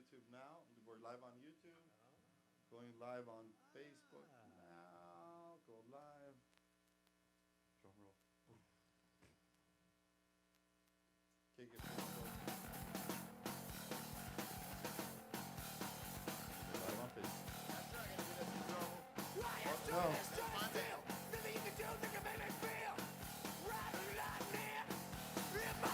YouTube now. We're live on YouTube. Going live on Facebook now. Go live. Drum roll. Kick it. Live on Facebook. That's not gonna get us in trouble. No. Nothing you can do that can make me feel right lightning in my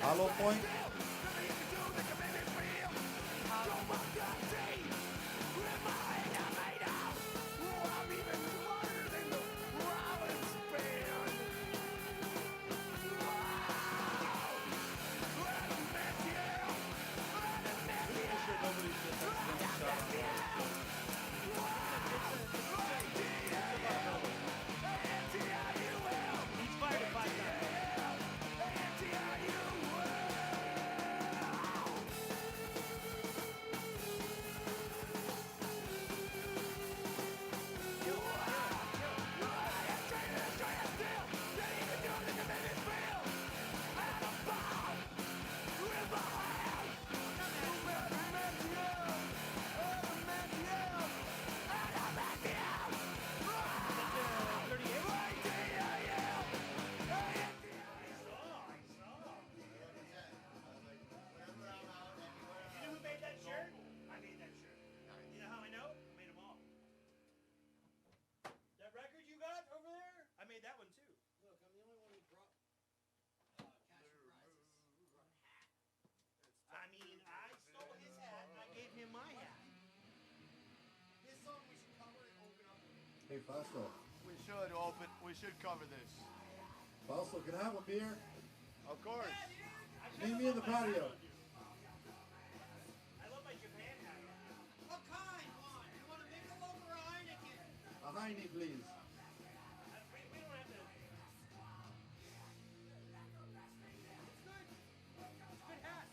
Hollow point. He's fired at 5 times. You know who made that shirt? I made that shirt. You know how I know? I made them all. That record you got over there? I made that one too. Look, I'm the only one who brought cash prizes. I mean, I stole his hat and I gave him my hat. This song we should cover and open up with. Hey, Fausto. We should cover this. Fausto, can I have a beer? Of course. Meet me in the patio. I love my Japan hat. What kind? One. You want a Michelob or a Heineken? A Heine, please. We don't have to. It's good. It's a good hat.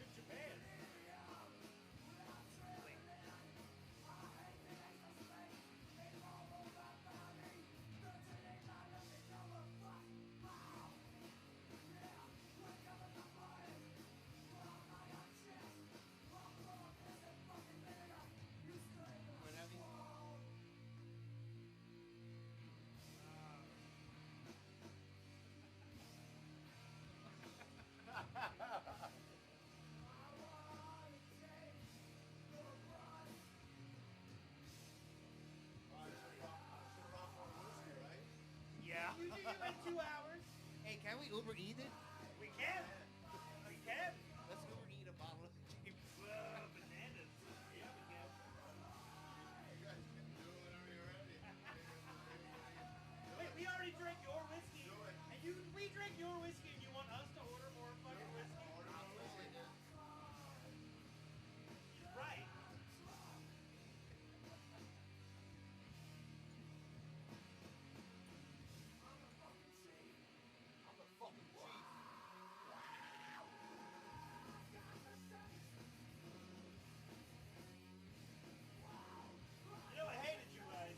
It's Japan. Yeah. You did it in 2 hours. Hey, can we Uber Eat it? We can. We can. Let's Uber Eat a bottle of James. Bananas. Yeah, we can. You guys can do whatever you're ready. Wait, we already drank your whiskey. Do it. And we drank your whiskey and you want us to order more fucking whiskey? He's right. I'm the fucking chief. You know I hated you guys.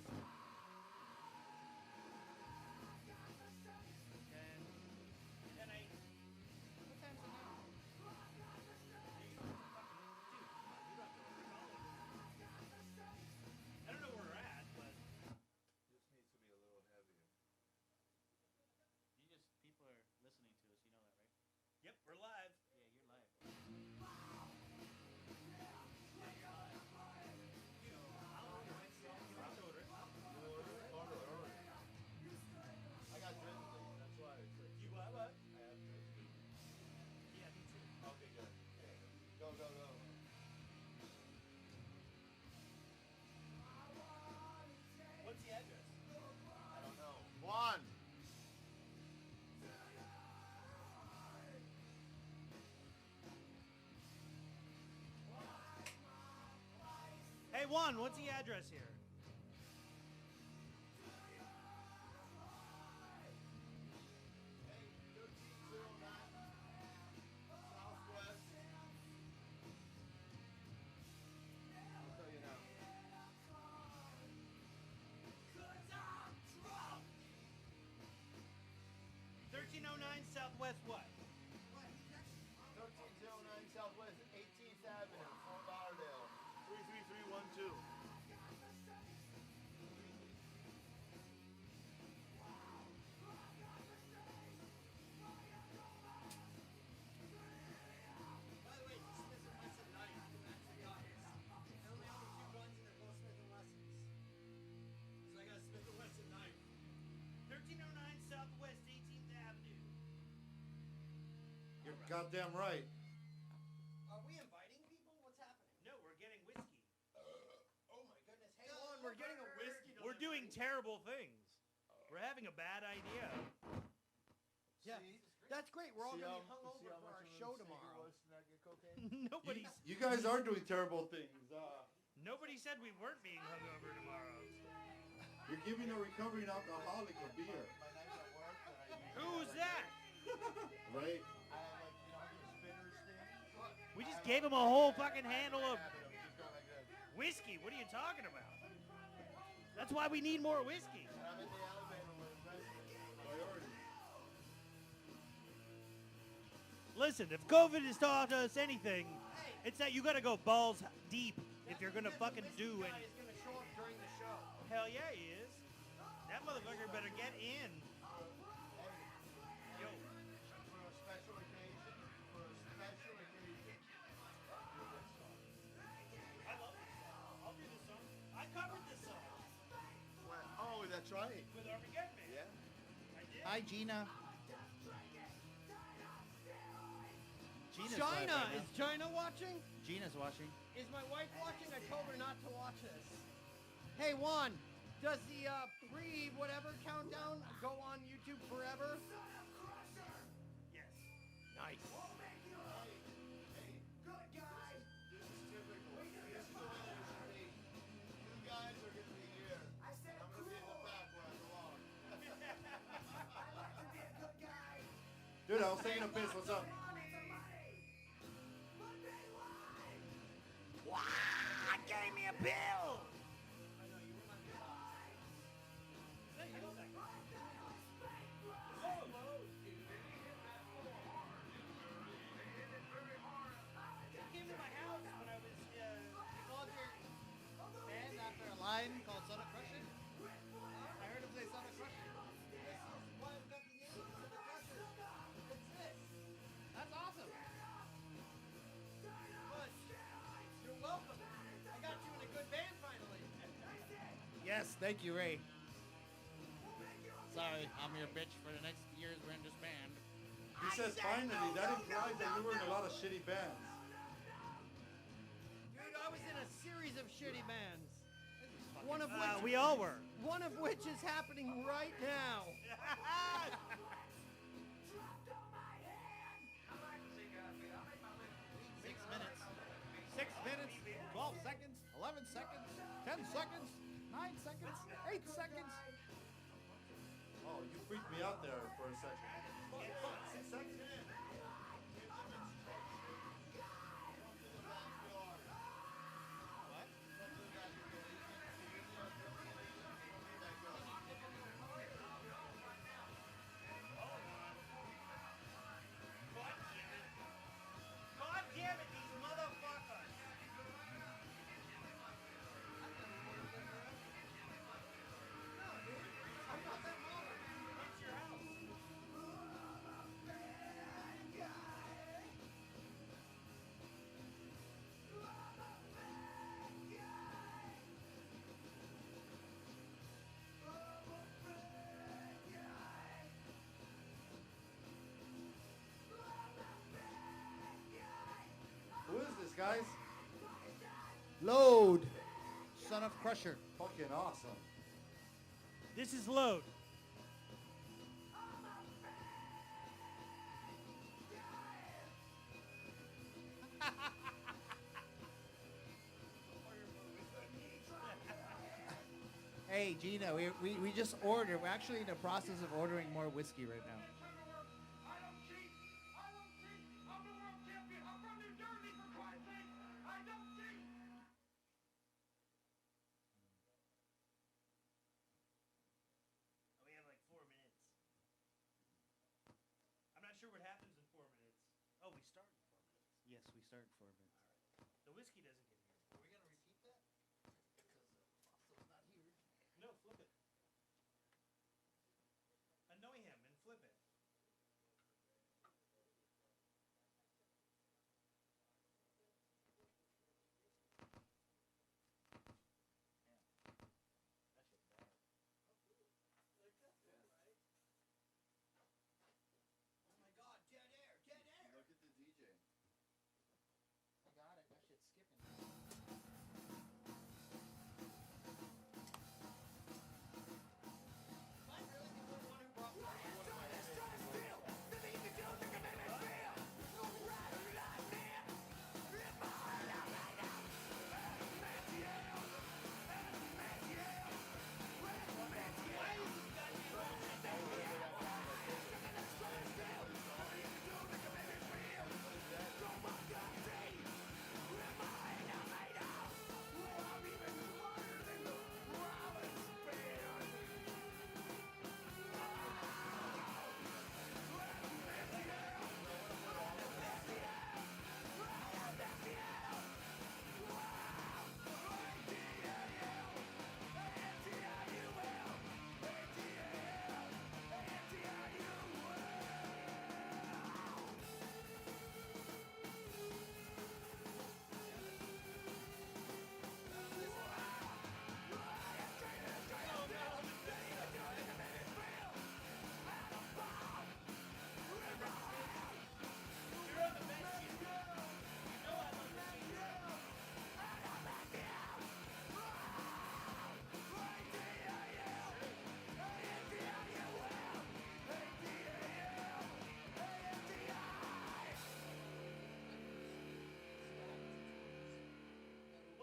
And I... What time's it now? I don't know where we're at, but... This needs to be a little heavier. People are listening to us, you know that, right? Yep, we're live. Yeah, you're live. I got drizzly, that's why. You what? What? I have drizzly. Yeah, me too. Okay, good. Go, go, go. What's the address? I don't know. One. Hey, Juan, what's the address here? 1309 Southwest what? 1309 Southwest 18th Avenue, Fort Lauderdale. 33312. By the way, Smith & Wesson knife. That's the obvious. They only own 2 guns and they're both Smith & Wessons. So I got a Smith & Wesson knife. 1309 Southwest 18th Avenue. You're goddamn right. Are we inviting people? What's happening? No, we're getting whiskey. Oh my goodness. Hey, on, we're getting a whiskey. We're doing terrible things. We're having a bad idea. Yeah, that's great. We're all going to be hungover for our show tomorrow. Nobody's. You guys are doing terrible things. Nobody said we weren't being hungover tomorrow. You're giving a recovering alcoholic a beer. Who's that? Right? We just gave him a whole fucking handle of whiskey. What are you talking about? That's why we need more whiskey. Listen, if COVID has taught us anything, it's that you gotta go balls deep if you're gonna fucking do Guy anything. is going to show up during the show. Hell yeah, he is. That motherfucker better get in. Yo, For a special occasion. I love this song. I'll do this song. I covered this song Oh, that's right. with Armageddon Man. Yeah. I did. Hi, Gina. Gina's China! live right Is China watching? now. Gina's watching. Is my wife watching? I told her not to watch this. Hey, Juan, does the pre-whatever countdown go on YouTube forever? Yes. Nice. Dude, I was taking a piss. What's up? Gave me a bill. Came to my house when I was Called your band after a line called Son of Crusher? I heard him say Son of Crusher. That's awesome. You're welcome. I got you in a good band finally. Yes, thank you, Ray. Sorry, I'm your bitch for the next years we're in this band. He says finally. That implies that you were in a lot of shitty bands. Dude, I was in a series of shitty bands. One of which we all were. One of which is happening right now. 6 minutes. 6 minutes, 12 seconds, 11 seconds, 10 seconds, 9 seconds, 8 seconds. Oh, you freaked me out there for a second. God damn it, these motherfuckers. It's your house. Who is this, guys? Load. Son of Crusher. Fucking awesome. This is Load. Hey, Gina, we just ordered. We're actually in the process of ordering more whiskey right now. I don't cheat. I'm the world champion. I'm from New Jersey, for Christ's sake. I don't cheat. We have like 4 minutes. sure what happens in 4 minutes. Oh, we start in 4 minutes. Yes, we start in 4 minutes. The whiskey doesn't get here. Are we gonna repeat that? Because Fosso's not here. No, flip it. Annoy him and flip it. That shit bad. Like that? Yeah. Right? Oh my god, dead air! Dead air! Look at the DJ. I got it. That shit's skipping. Am I really the only one who brought one of my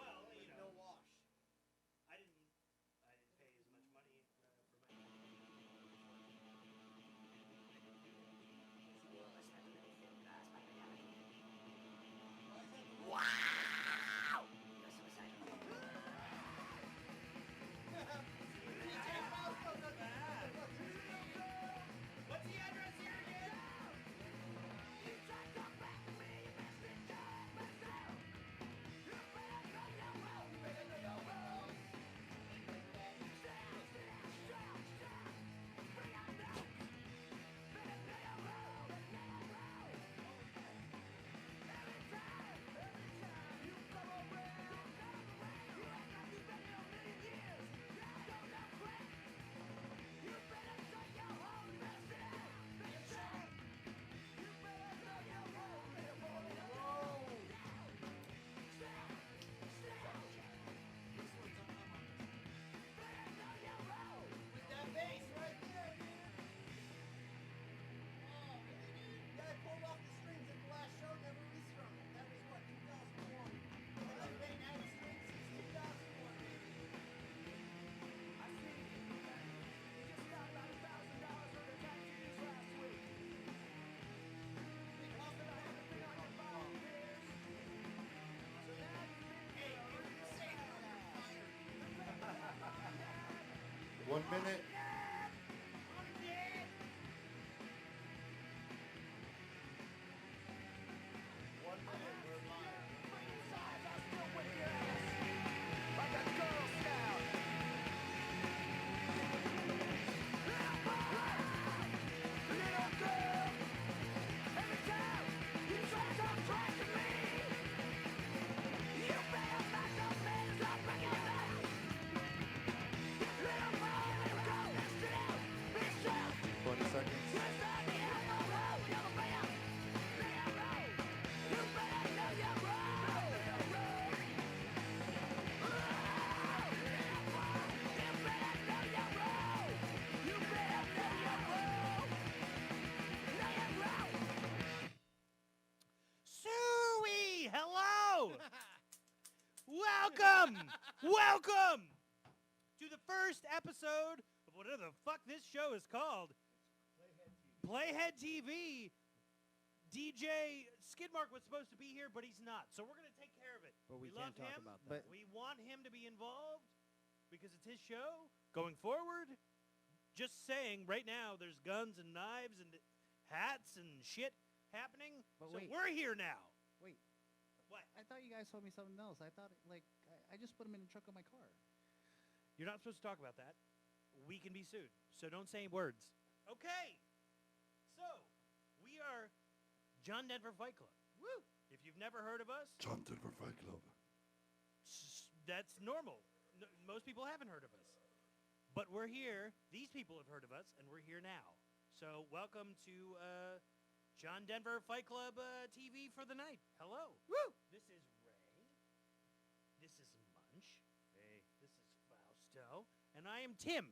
Well, you no know, wash. I didn't pay as much money for my. What's the address here again? With that bass right there, man. Oh, guy pulled off the strings at the last show, never restrung it. That was what, 2001. I've been paying out strings since 2001, baby. Hey, you're safe from your fire. 1 minute. Suey, hello! Welcome! Welcome to the first episode of whatever the fuck this show is called. PlayHead TV. DJ Skidmark was supposed to be here, but he's not. So we're going to take care of it. But we love can't talk him. about that. We want him to be involved because it's his show. Going forward, just saying, right now there's guns and knives and hats and shit happening. But so wait. we're here now. Wait. What? I thought you guys told me something else. I thought, I just put them in the trunk of my car. You're not supposed to talk about that. We can be sued. So don't say words. Okay. So, we are John Denver Fight Club. Woo! If you've never heard of us, John Denver Fight Club. that's normal. Most people haven't heard of us. But we're here. These people have heard of us, and we're here now. So welcome to John Denver Fight Club TV for the night. Hello. Woo! This is Ray. This is Munch. Hey. This is Fausto. And I am Tim.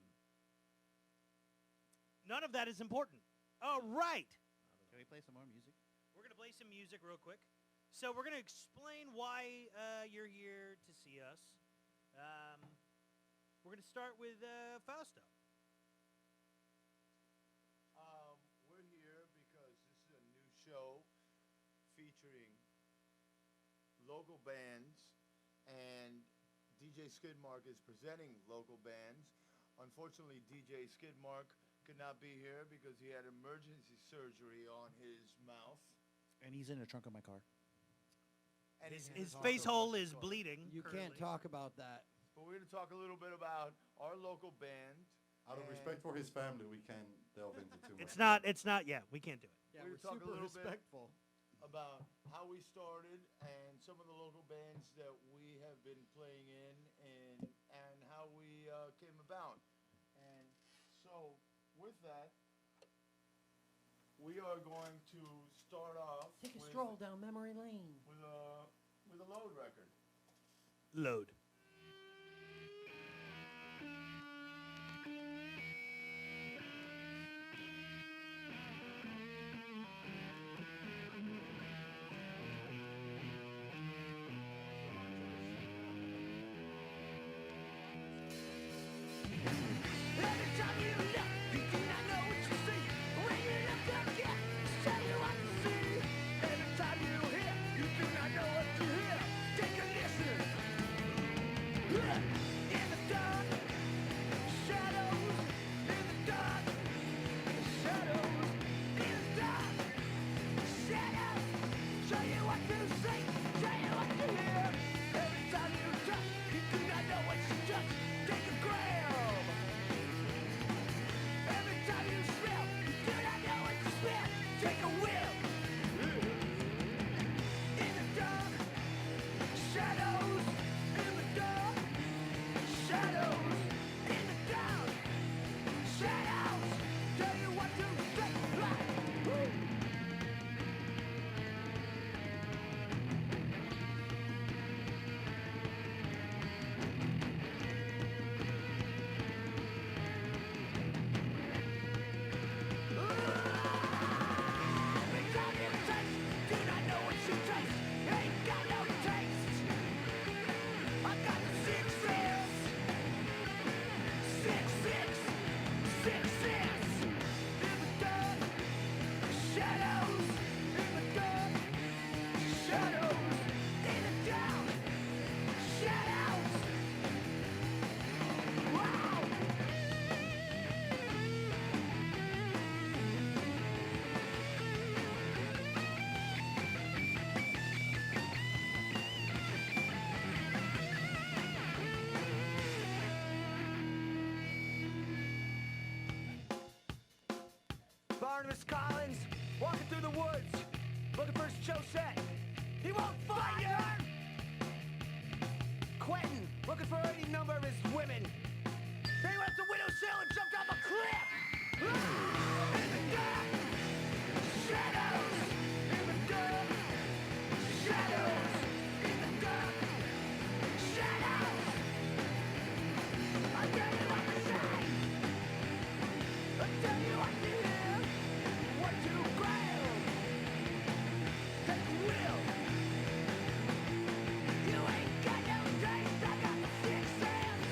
None of that is important. All right. Can we play some more music? We're going to play some music real quick. So we're going to explain why you're here to see us. We're going to start with Fausto. We're here because this is a new show featuring local bands, and DJ Skidmark is presenting local bands. Unfortunately, DJ Skidmark could not be here because he had emergency surgery on his mouth. And he's in the trunk of my car. And His face hole is bleeding. You can't currently. talk about that. But we're going to talk a little bit about our local band. Out of and respect for his family, we can't delve into too much. It's not, yeah, we can't do it. Yeah, We're we're talking a super little bit- respectful. about how we started and some of the local bands that we have been playing in, and how we came about. And so with that, we are going to start off Take a with, stroll down memory lane. with a load record. Load. Every time you look, you do not know what you see. When you look up, yeah, show you what you see. Every time you hear, you do not know what you hear. Take a listen. In the dark, shadows. In the dark, shadows. In the dark, shadows. Show you what to see. Show you what to hear. Every time you touch, you do not know what you touch. Take a grab. Every time you smell, you do not know what you smell. Take a whiff. In the dark, shadows. In the dark, shadows. In the dark, shadows. Tell you what to say. Woo. Every time you taste, do not know what you taste. Ain't got no taste. I got the six sense. Six, six, six sense. In the dark, shadows. In the dark, shadows. In the dark, shadows. Wow. Barnabas Collins, walking through the woods, looking for his show set. He won't find her! Quentin, looking for any number of his women. Then he went up the window sill and jumped off a cliff! Ah! In the dark, shadows! In the dark, shadows! In the dark, shadows! I tell you what to say! I tell you what to hear, what to grab. Take a wheel. You ain't got no taste, I got the six sense.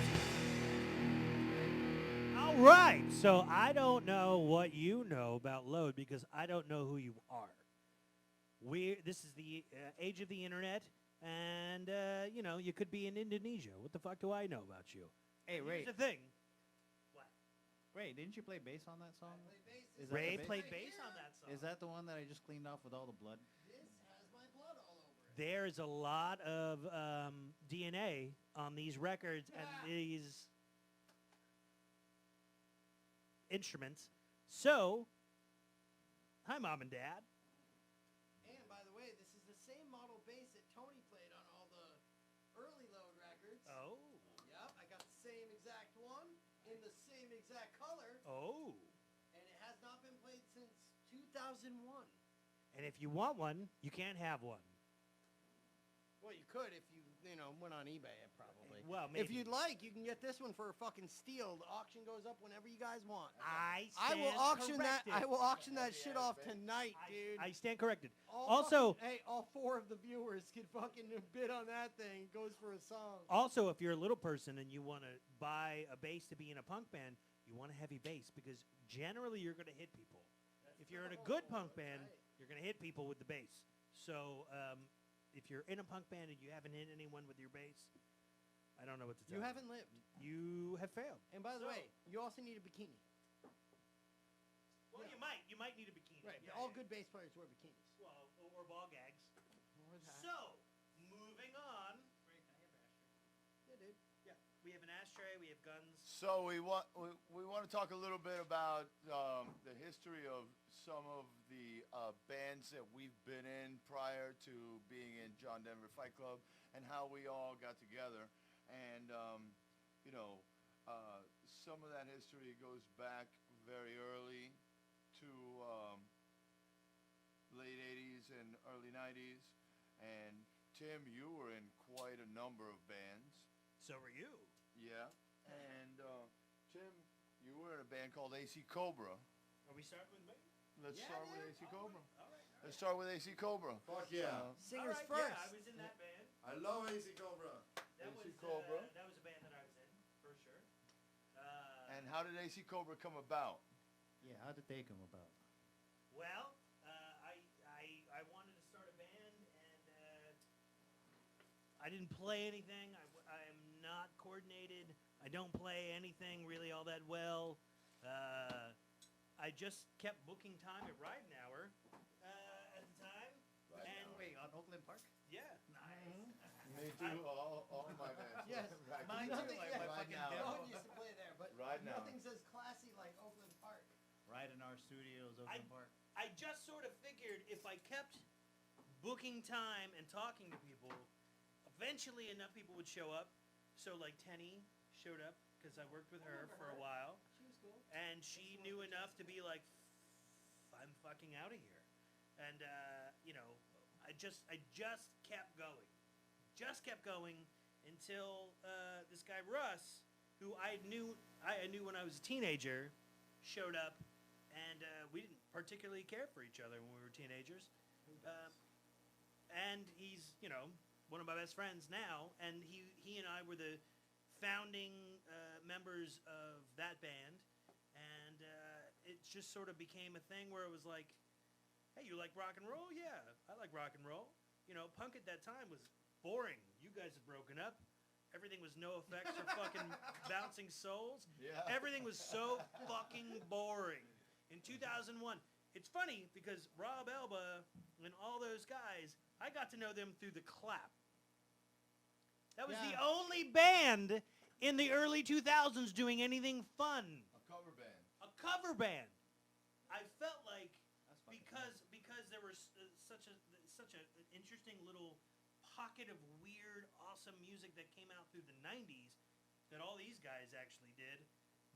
All right. So I don't know what you know about Load because I don't know who you are. This is the age of the internet, and you could be in Indonesia. What the fuck do I know about you? Hey, Here's Ray. the thing. What? Wait, didn't you play bass on that song? I play bass. Is This that the Ray bass? played right bass here. on that song. Is that the one that I just cleaned off with all the blood? This has my blood all over it. There's a lot of DNA on these records and these instruments. So, hi, Mom and Dad. And by the way, this is the same model bass that Tony played on all the early load records. Oh. Yep, I got the same exact one in the same exact color, Oh. and it has not been played since 2001. And if you want one, you can't have one. Well, you could if you went on eBay, probably. Well, If maybe. you'd like, you can get this one for a fucking steal. The auction goes up whenever you guys want. I will stand auction corrected. that. I will auction that shit off tonight, dude. I stand corrected. All Also, hey, all 4 of the viewers can fucking bid on that thing. It goes for a song. also, if you're a little person and you want to buy a bass to be in a punk band, you want a heavy bass because generally you're going to hit people. If you're in a good punk band, you're going to hit people with the bass. So, if you're in a punk band and you haven't hit anyone with your bass, I don't know what to tell you. You haven't lived. You have failed. And by the So- way, you also need a bikini. Well, you might. You might need a bikini. Right. Yeah, All yeah. good bass players wear bikinis. Well, or ball gags. Or that. So, moving on. Yeah, dude. Yeah, we have an ashtray. We have guns. So we want to talk a little bit about the history of some of the bands that we've been in prior to being in John Denver Fight Club, and how we all got together. And some of that history goes back very early to late 80s and early 90s. And Tim, you were in quite a number of bands. So are you. Yeah. And Tim, you were in a band called AC Cobra. Are we starting with me? Let's Yeah, start with dude. AC Cobra. All right. Let's start with AC Cobra. Fuck yeah. Singers All right, first. Yeah, I was in that band. I love AC Cobra. That AC was Cobra. that was a band that I was in for sure. And how did AC Cobra come about? Yeah, how did they come about? Well, I wanted to start a band, and I didn't play anything. I'm not coordinated. I don't play anything really all that well. I just kept booking time at Ride an Hour at the time. And Wait, on Oakland Park? yeah, Me too. All my bands. Yes, Right. mine too, Nothing, like yeah, my Right fucking now. no demo. one used to play there, but Right now. nothing says classy like Oakland Park. Right in our studios, Oakland Park. I just sort of figured if I kept booking time and talking to people, eventually enough people would show up. So like Tenny showed up because I worked with her remember for a her. while, She was cool. and she knew enough to be like, I'm fucking out of here. And I just kept going until this guy Russ, who I knew when I was a teenager, showed up, and we didn't particularly care for each other when we were teenagers. And he's one of my best friends now, and he and I were the founding members of that band, and it just sort of became a thing where it was like, hey, you like rock and roll? Yeah, I like rock and roll. Punk at that time was boring. You guys had broken up. Everything was no effects or fucking bouncing souls. Yeah. Everything was so fucking boring. In 2001, it's funny because Rob Elba and all those guys, I got to know them through the Clap. That was the Yeah. only band in the early 2000s doing anything fun. A cover band. A cover band. I felt like That's fucking because there was such an interesting little pocket of weird, awesome music that came out through the 90s that all these guys actually did,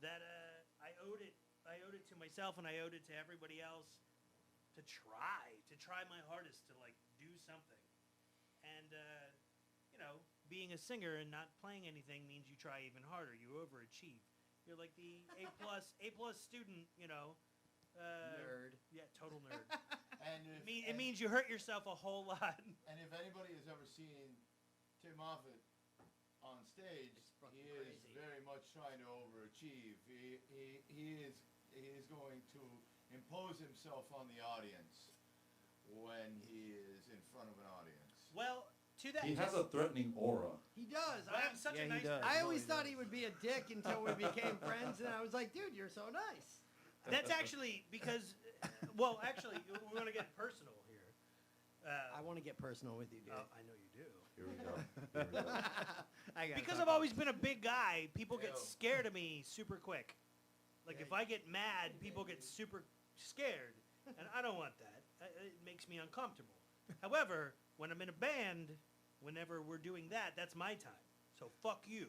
that I owed it to myself, and I owed it to everybody else to try my hardest to like do something. And being a singer and not playing anything means you try even harder. You overachieve. You're like the A plus student, Nerd. Yeah, total nerd. And It means you hurt yourself a whole lot. And if anybody has ever seen Tim Moffat on stage, fucking he is crazy. very much trying to overachieve. He is going to impose himself on the audience when he is in front of an audience. Well, To that, He has a threatening aura. He does. I am such a nice. I always thought he would be a dick until we became friends, and I was like, dude, you're so nice. That's actually because, well, actually, we want to get personal here. I want to get personal with you, dude. I know you do. Here we go. Here we go. Because I've always been a big guy, people get scared of me super quick. Like if I get mad, people get super scared, and I don't want that. It makes me uncomfortable. However, when I'm in a band, whenever we're doing that, that's my time. So fuck you.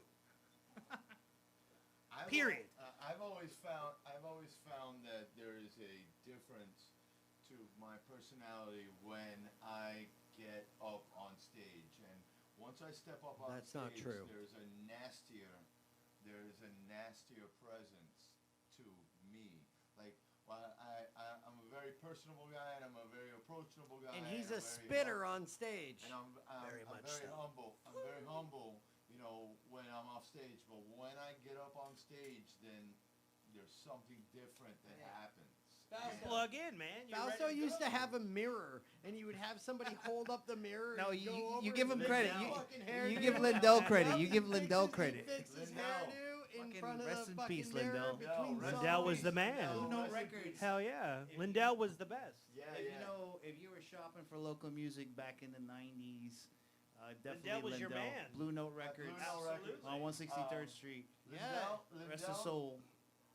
Period. I've always found that there is a difference to my personality when I get up on stage, and once I step up on That's stage, not true. there's a nastier presence to me. Like, well, I'm a very personable guy, and I'm a very approachable guy, And he's I'm a very spitter on stage. and I'm Very very much so. humble. I'm very humble, you know, when I'm off stage. But when I get up on stage, then there's something different that happens. Plug in, man. You're Fausto ready used go. to have a mirror, and he would have somebody hold up the mirror. No, and you- go you over give his him credit. fucking You hairdo. give Lindell credit. You Yep, give he Lindell fixes- credit. He fixed his Lindell. hairdo in Fucking front of rest the in fucking peace, mirror Lindell. between Rest in songs. Lindell was the man. Lindell, No rest in records. peace. Hell yeah. If- Lindell was the best. Yeah, If yeah. you know, if you were shopping for local music back in the '90s, definitely Lindell was your Lindell. man. Blue Note Records Blue Note Records. on 163rd Street. Lindell, Rest of soul.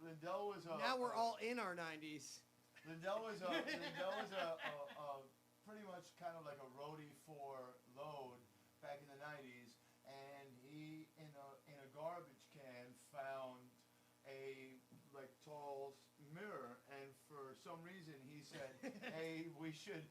Lindell was a. Now we're all in our 90s. Lindell was a pretty much kind of like a roadie for Load back in the '90s, and he in a garbage can found a like tall mirror, and for some reason he said, "Hey, you should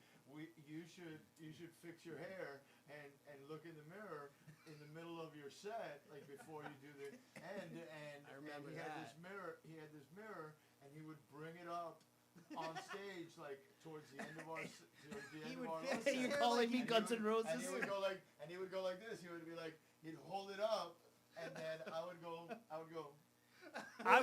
fix your hair and look in the mirror in the middle of your set, like before you do the end." And I remember he had that. this mirror. He had this mirror, and he would bring it up on stage, like towards the end of our fix set. it. You're hair calling like me he Guns would- N' Roses? And he would go like this. He would be like, he'd hold it up, and then I would go. I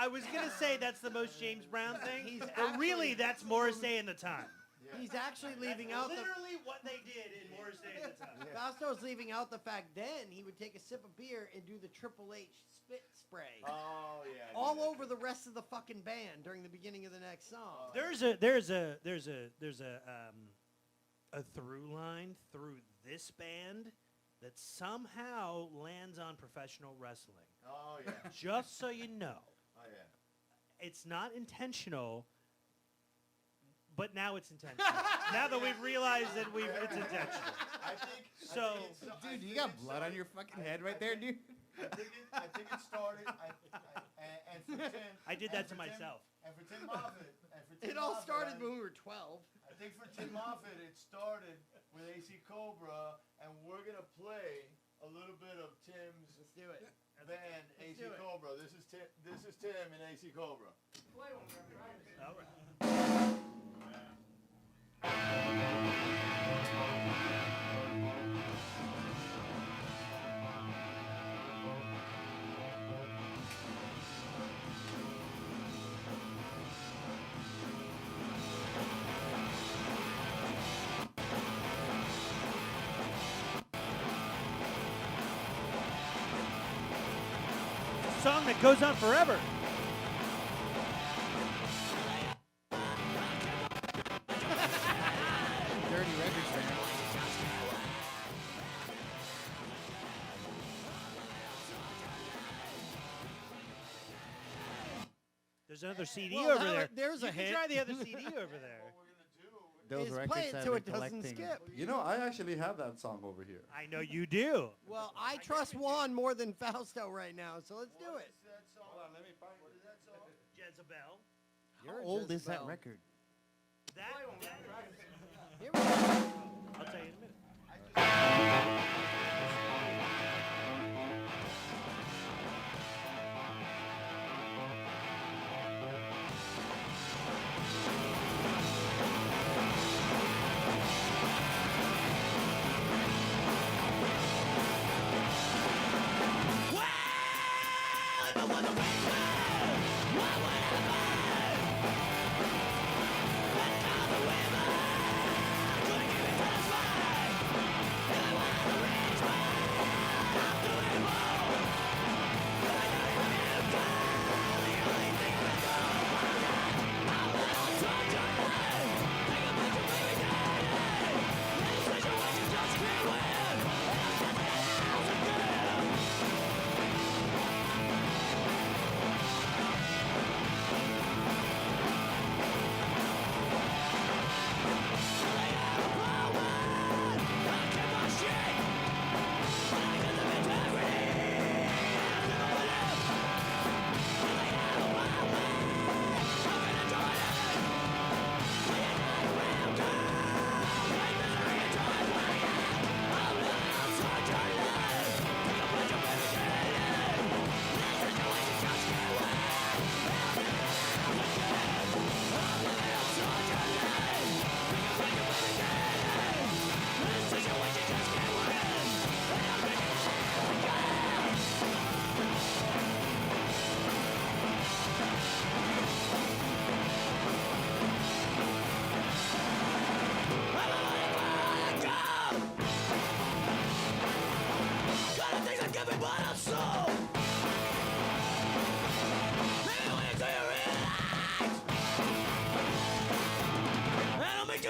was gonna say that's the most James Brown thing, He's but really actually- that's Morrissey in the time. Yeah. He's actually leaving out the... Literally what they did in Morrissey in the time. Fausto's leaving out the fact then he would take a sip of beer and do the Triple H spit spray. Oh yeah. all yeah. over the rest of the fucking band during the beginning of the next song. There's a through line through this band that somehow lands on professional wrestling. Oh yeah. Just so you know, Oh yeah. it's not intentional, but now it's intentional. Now that we've realized that it's intentional. I think. So- Dude, you got blood on your fucking head right there, dude. I think it started. And for Tim. I did that to and for Tim- myself. And for Tim Moffat. It all started when we were 12. I think for Tim Moffat, it started with AC Cobra, and we're gonna play a little bit of Tim's Let's do it. band, AC do it. Cobra. This is Tim and AC Cobra. All right. Song that goes on forever. Dirty records there. There's another CD Well, over that- there. there's you a can hit. try the other CD over there. What we're gonna do? Those Is records play it have so been it doesn't collecting. skip. You know, I actually have that song over here. I know you do. Well, I trust Juan more than Fausto right now, so let's do it. What is that song? Hold on, let me find What is that song? Jezebel. You're How old is that Jezebel. record? That Here we go. I'll tell you in a minute. Gonna give it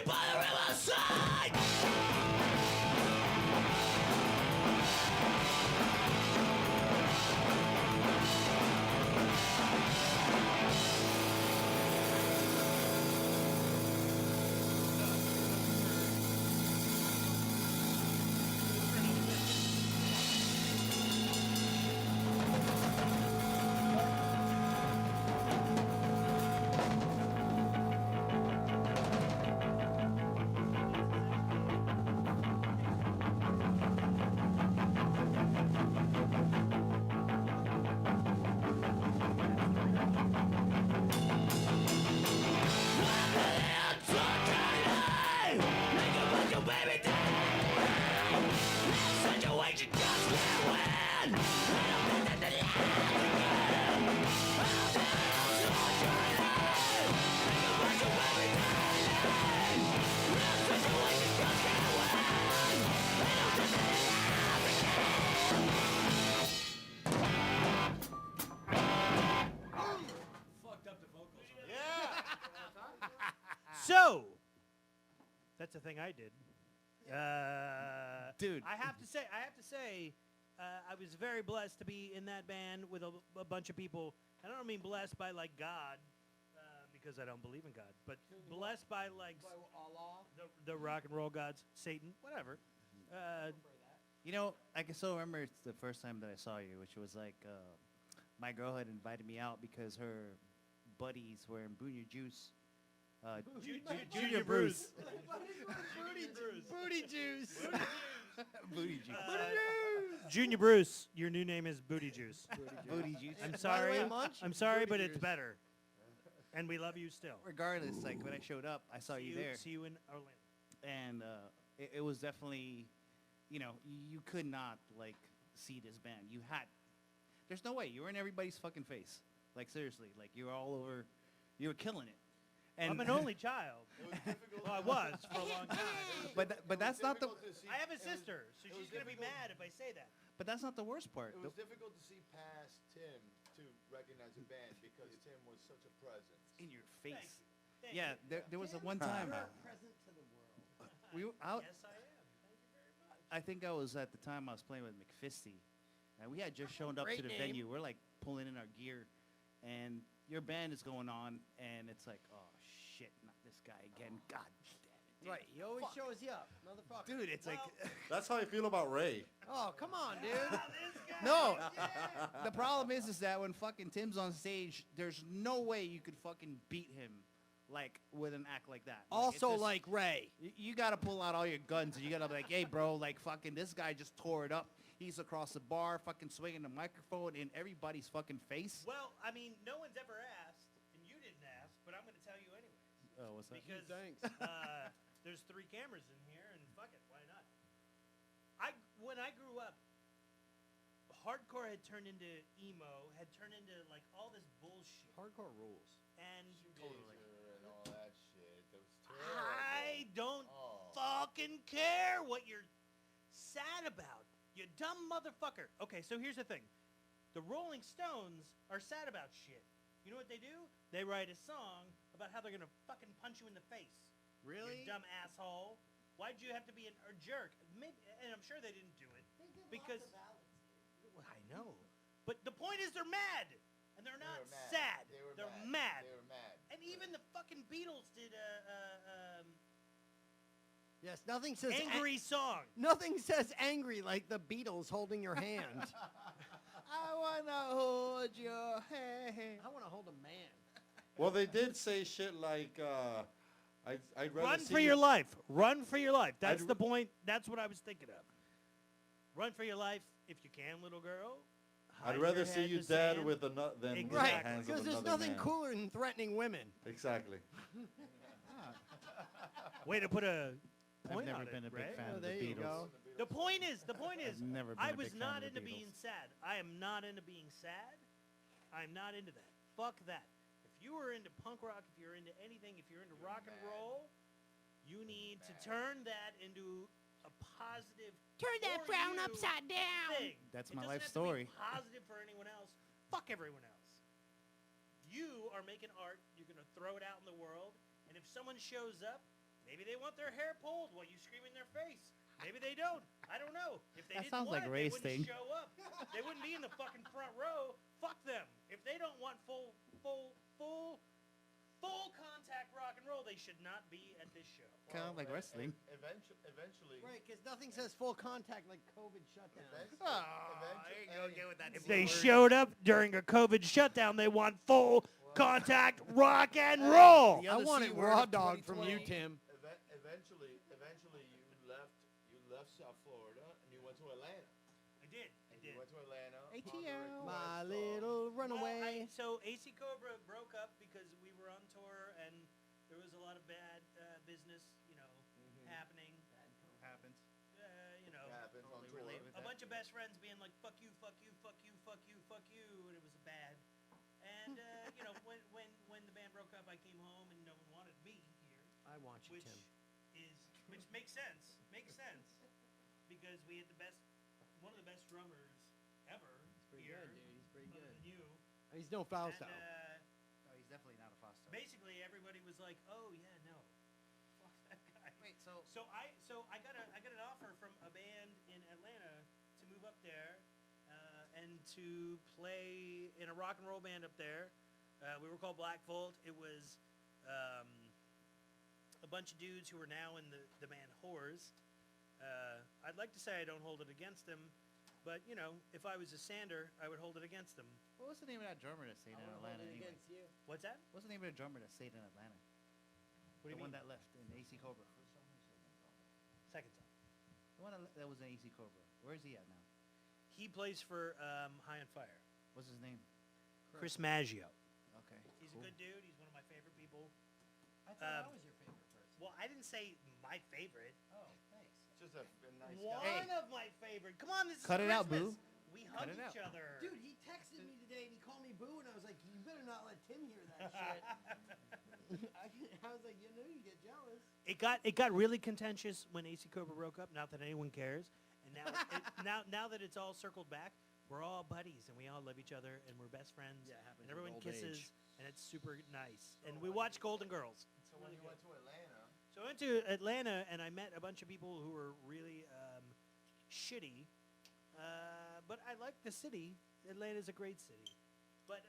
by the riverside. Fucked up the vocals. So, that's the thing I did. Dude. I have to say, I was very blessed to be in that band with a bunch of people. And I don't mean blessed by like God, because I don't believe in God, but blessed by like the rock and roll gods, Satan, whatever. You know, I can still remember it's the first time that I saw you, which was like my girl had invited me out because her buddies were in Booty Juice. Junior Bruce. Booty juice. Booty Juice. Junior Bruce, your new name is Booty Juice. Booty Juice. I'm By the sorry. way, Munch, I'm sorry, Booty but it's Juice. better. And we love you still. Regardless, like when I showed up, I saw you there, See you in Orlando. and it was definitely, you know, you could not like see this band. You had, there's no way. You were in everybody's fucking face. Like seriously, like you were all over. You were killing it. And I'm an only child. Well, I was for a long time. but that's not the. I have a sister, so she's gonna be mad if I say that. But that's not the worst part. It was difficult to see past Tim to recognize a band because Tim was such a presence. In your face. Thank Yeah, you. there was a one time Present to the world. we were out. Yes, I am. Thank you very much. I think I was at the time I was playing with McFisty, and we had just shown up to Great the name. venue. We're like pulling in our gear, and your band is going on, and it's like, oh shit, not this guy again. God damn it. Dude. Right, he always shows you up, motherfucker. Dude, it's like, That's how I feel about Ray. Oh, come on, dude. no. The problem is that when fucking Tim's on stage, there's no way you could fucking beat him, like with an act like that. Like, it's Also, just- like Ray. You gotta pull out all your guns, and you gotta be like, hey, bro, like fucking this guy just tore it up. He's across the bar, fucking swinging the microphone in everybody's fucking face. Well, I mean, no one's ever asked, and you didn't ask, but I'm gonna tell you anyways. Oh, what's that? Because Thanks. there's 3 cameras in here, and fuck it, why not? When I grew up, hardcore had turned into emo, had turned into like all this bullshit, Hardcore rules. and And all that shit. That was terrible. I don't Oh. fucking care what you're sad about, you dumb motherfucker. Okay, so here's the thing. The Rolling Stones are sad about shit. You know what they do? They write a song about how they're gonna fucking punch you in the face. Really? You dumb asshole. Why'd you have to be a jerk? Maybe, and I'm sure they didn't do it because well, I know. But the point is they're mad, and they're not were mad. sad. They were They're mad. mad. They were mad. And even the fucking Beatles did Yes, nothing says angry song. nothing says angry like the Beatles holding your hand. I wanna hold your hand. I want to hold a man. Well, they did say shit like, I'd rather Run see for you- your life. Run for your life. That's I'd the point. That's what I was thinking of. Run for your life if you can, little girl. Hide I'd rather your see head in you the dead sand. with a nut than in the Right, hands of because there's another nothing man. cooler than threatening women. Exactly. Way to put a point I've never on been it, a big Ray. fan Oh, of the there you Beatles. go. The point is, I've never been I a was big fan not of the into Beatles. being sad. I am not into being sad. I'm not into that. Fuck that. If you were into punk rock, if you're into anything, if you're into rock and roll, you need to turn that into a positive. Turn that for frown you upside down. thing. That's It my doesn't life have to be story. positive for anyone else. Fuck everyone else. You are making art. You're gonna throw it out in the world, and if someone shows up Maybe they want their hair pulled while you scream in their face. Maybe they don't. I don't know. If they That didn't sounds want like a it, they race wouldn't thing. show up. They wouldn't be in the fucking front row. Fuck them. If they don't want full contact rock and roll, they should not be at this show. Kind of like wrestling. Eventually. Right, because nothing says full contact like COVID shutdown. If they showed up during a COVID shutdown, they want full contact rock and roll. I wanted raw dog from you, Tim. Eventually, you left South Florida and you went to Atlanta. I did. You went to Atlanta. ATL. My little runaway. So AC Cobra broke up because we were on tour and there was a lot of bad business, happening. Happens. Happens on tour. A bunch of best friends being like, fuck you, fuck you, fuck you, fuck you, fuck you, and it was bad. And, when the band broke up, I came home and no one wanted me here. I want you, Which Tim. which makes sense. Because we had one of the best drummers ever Pretty here. good, dude. He's pretty other good. than you. He's no Fausto. And, No, he's definitely not a Fausto. basically everybody was like, "Oh yeah, no, fuck that guy." Wait, So I got an offer from a band in Atlanta to move up there and to play in a rock and roll band up there. We were called Black Volt. It was a bunch of dudes who are now in the band Whores. I'd like to say I don't hold it against them, but if I was a sander, I would hold it against them. what was the name of that drummer that stayed in Atlanta anyway? Against you. What's that? What's the name of the drummer that stayed in Atlanta? What do you the one mean? that left in AC Cobra. Second song. The one that was in AC Cobra. Where is he at now? He plays for High on Fire. What's his name? Chris Maggio. Okay. He's a good dude. He's one of my favorite people. I thought I Um, was your favorite person. Well, I didn't say my favorite. Oh, thanks. Just a nice One guy. of my favorite. Come on, this is Cut it out, Christmas. boo. We Cut hug it each out. other. Dude, he texted me today and he called me boo, and I was like, you better not let Tim hear that shit. I was like, you get jealous. It got really contentious when AC Cobra broke up. Not that anyone cares. And now that it's all circled back, we're all buddies and we all love each other and we're best friends. Yeah, it happens and everyone with old kisses age. and it's super nice. And we watch Golden Girls. So when you went to Atlanta, So I went to Atlanta and I met a bunch of people who were really shitty. But I like the city. Atlanta's a great city. But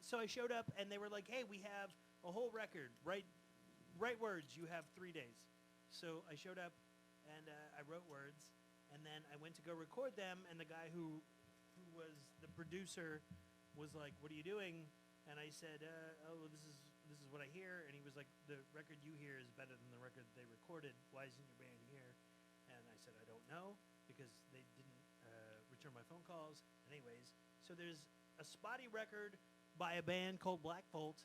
so I showed up and they were like, "Hey, we have a whole record. Write words. You have 3 days." So I showed up and I wrote words, and then I went to go record them. And the guy who was the producer was like, "What are you doing?" And I said, "Oh, this is what I hear." And he was like, "The record you hear is better than the record they recorded. Why isn't your band here?" And I said, "I don't know, because they didn't return my phone calls." Anyways, so there's a spotty record by a band called Black Volt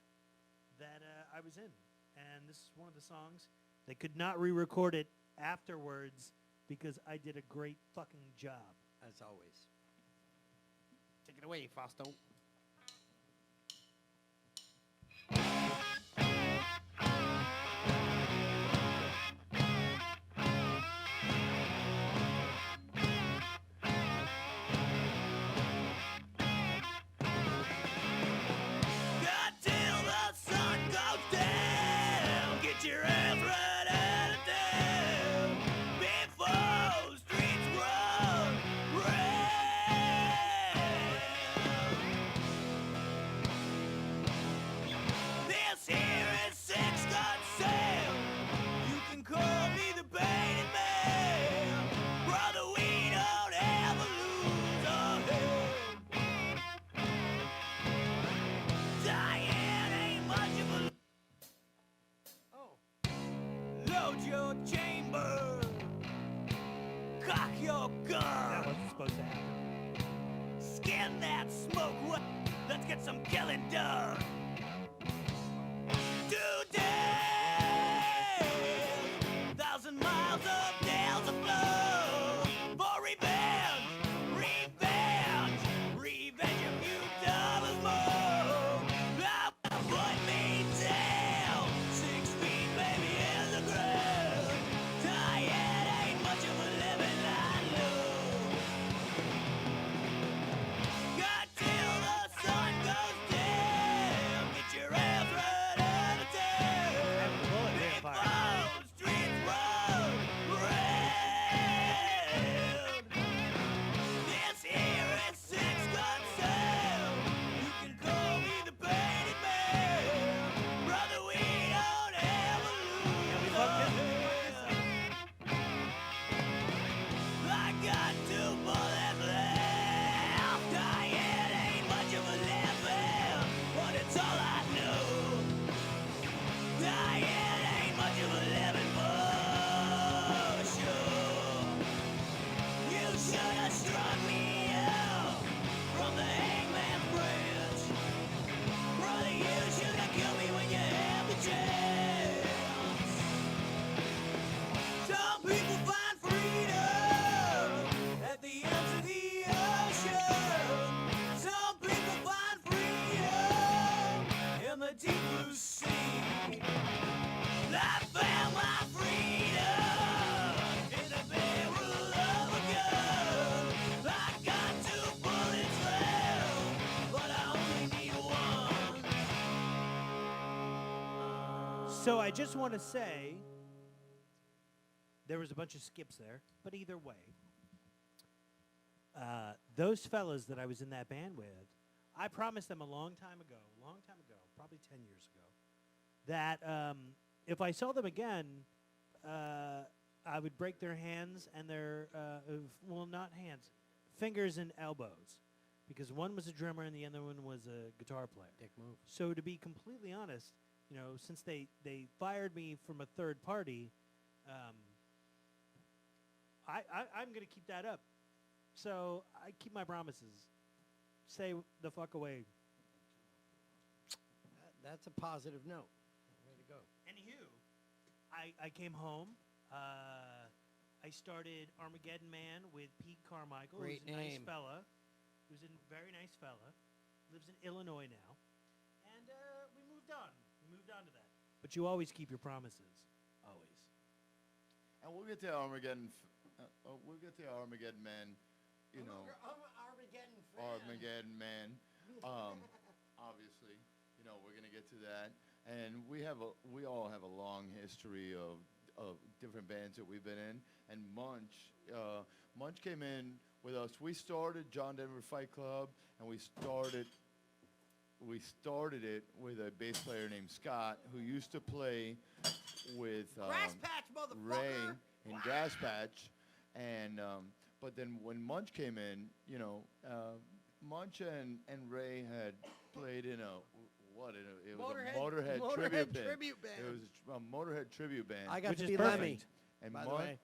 that I was in. And this is one of the songs. They could not re-record it afterwards because I did a great fucking job. As always. Take it away, Fausto. Got till the sun goes down. Get your ass right out of town before streets run round. This here is Six Gun Sam. You can call me the Painted Man. Brother, we don't ever lose our head. Diane ain't much of a. Oh. Load your chamber. Cock your That gun. wasn't supposed to happen. Skin that smoke. Let's get some killing done. Today, 1,000 miles of nails aflow for revenge, revenge, revenge if you done us more. Now put me down, 6 feet, baby, in the ground. Diane ain't much of a living, I know. Got till the sun goes down. you see. I found my freedom in the barrel of a gun. I got 2 bullets left, but I only need 1. So I just want to say, there was a bunch of skips there, but either way, those fellas that I was in that band with, I promised them a long time ago, probably 10 years ago, that if I saw them again, I would break their hands and their, well, not hands, fingers and elbows, because one was a drummer and the other one was a guitar player. Dick move. So to be completely honest, you know, since they fired me from a third party, I'm going to keep that up. So I keep my promises. Stay the fuck away. That's a positive note. Way to go. Anywho, I came home. I started Armageddon Man with Pete Carmichael, Great who's a nice name. fella. Who's a very nice fella. Lives in Illinois now. And we moved on. We moved on to that. But you always keep your promises. Always. And we'll get to Armageddon. We'll get to Armageddon Man. You know, Armageddon fan. Armageddon Man. Obviously, you know, we're gonna get to that. And we all have a long history of different bands that we've been in. And Munch came in with us. We started John Denver Fight Club, and we started it with a bass player named Scott, who used to play with Grass Patch, motherfucker. Ray in Grass Patch. And but then when Munch came in, you know, Munch and Ray had played in a Motorhead tribute band. It was a Motorhead tribute band. I got Which to is be perfect. Lemmy. And by the way.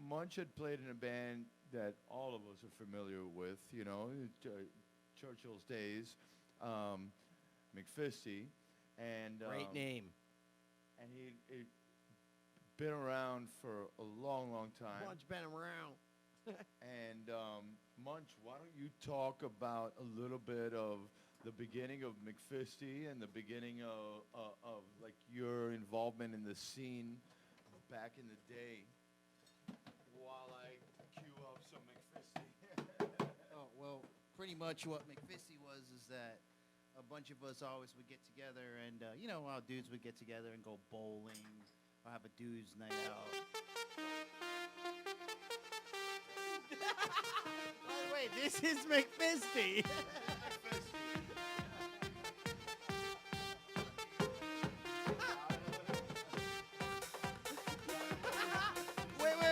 Munch had played in a band that all of us are familiar with, you know, Churchill's days, McFisty, and Great name. and he'd been around for a long, long time. Munch been around. And Munch, why don't you talk about a little bit of the beginning of McFisty and the beginning of like your involvement in the scene back in the day, while I cue up some McFisty. Oh, well, pretty much what McFisty was is that a bunch of us always would get together and, you know, our dudes would get together and go bowling or have a dudes night out. By the way, this is McFisty.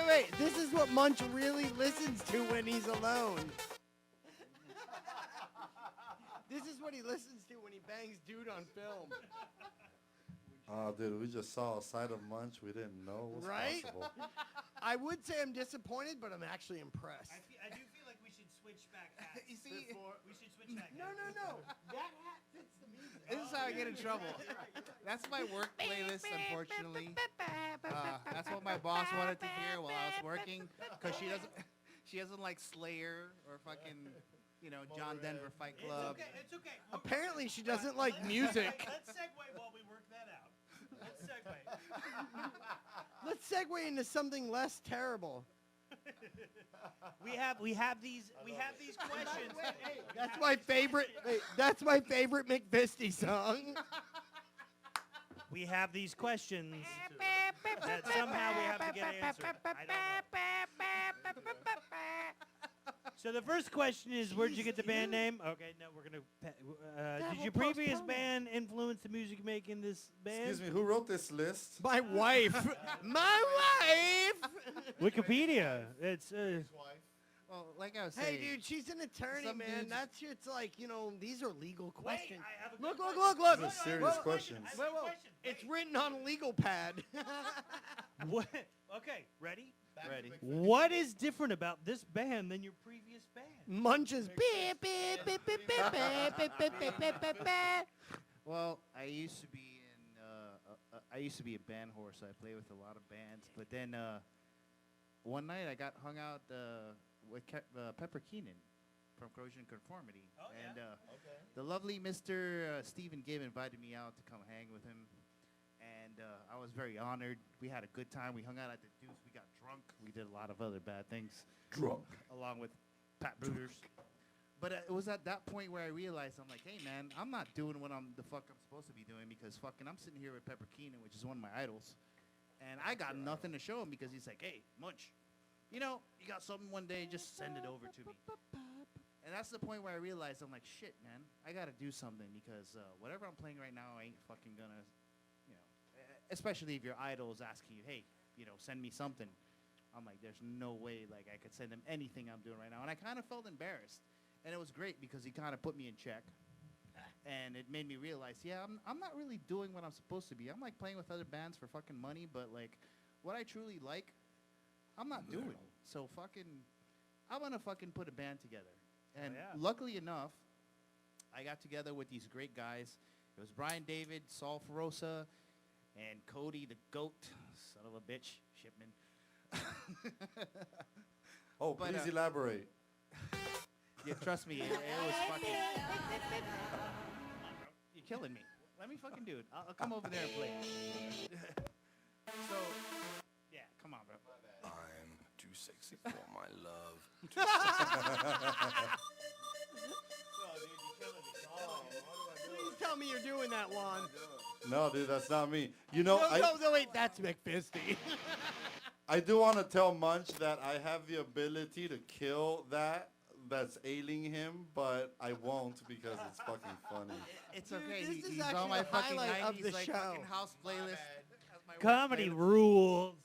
Wait. This is what Munch really listens to when he's alone. This is what he listens to when he bangs dude on film. Oh, dude, we just saw a side of Munch we didn't know was Right? possible. I would say I'm disappointed, but I'm actually impressed. I do feel like we should switch back hats. You see, We should switch back No. That hat fits the music. this is how I get in trouble. That's my work playlist, unfortunately. That's what my boss wanted to hear while I was working, because she doesn't like Slayer or fucking, you know, John Denver Fight Club. It's okay. Apparently, she doesn't like music. Let's segue while we work that out. Let's segue. Let's segue into something less terrible. We have these questions. That's my favorite. That's my favorite McVisty song. We have these questions that somehow we have to get answered. I don't know. So the first question is, where'd you get the band name? Okay, no, we're gonna. Did your previous band influence the music you make in this band? Excuse me, who wrote this list? My wife. My wife. Wikipedia. It's. Well, like I was Hey, saying, dude, she's an attorney, Some man. dudes- That shit's like, you know, these are legal questions. I have a Look, good look, question. look. These are serious questions. I have a question. It's written on a legal pad. What? Okay, ready? ready. What is different about this band than your previous band? Munches. Beep, beep, beep, beep, beep, beep, beep, beep, beep, beep, beep, beep. Well, I used to be a band horse. I played with a lot of bands, but then one night I got hung out with Pepper Keenan, from Corrosion Conformity. Oh, yeah. And Okay. the lovely Mr. Stephen Gibb invited me out to come hang with him. And I was very honored. We had a good time. We hung out at the Deuce. We got drunk. We did a lot of other bad things. Drunk. Along with Pat Bruders. But it was at that point where I realized, I'm like, hey, man, I'm not doing what I'm supposed to be doing because fucking I'm sitting here with Pepper Keenan, which is one of my idols. And I got nothing to show him because he's like, hey, Munch, you know, you got something one day, just send it over to me. And that's the point where I realized, I'm like, shit, man, I got to do something because whatever I'm playing right now, I ain't fucking gonna, you know, especially if your idol is asking you, hey, you know, send me something. I'm like, there's no way, like, I could send him anything I'm doing right now. And I kind of felt embarrassed. And it was great because he kind of put me in check. And it made me realize, yeah, I'm not really doing what I'm supposed to be. I'm, like, playing with other bands for fucking money, but, like, what I truly like, I'm not doing. So fucking, I'm going to fucking put a band together. And luckily enough, I got together with these great guys. It was Brian David, Saul Ferosa, and Cody the GOAT, son of a bitch, Shipman. Oh, But, please elaborate. Yeah, trust me, it was fucking... You're killing me. Let me fucking do it. I'll come over there and play. So, yeah, come on, bro. I'm too sexy for my love. Please tell me you're doing that, Juan. No, dude, that's not me. You know, No, wait, that's McFisty. I do want to tell Munch that I have the ability to kill that's ailing him, but I won't because it's fucking funny. It's Dude, okay. this is He's actually on my the fucking highlight of 90s, the like, show. fucking house playlist. That's my work Comedy playlist. rules.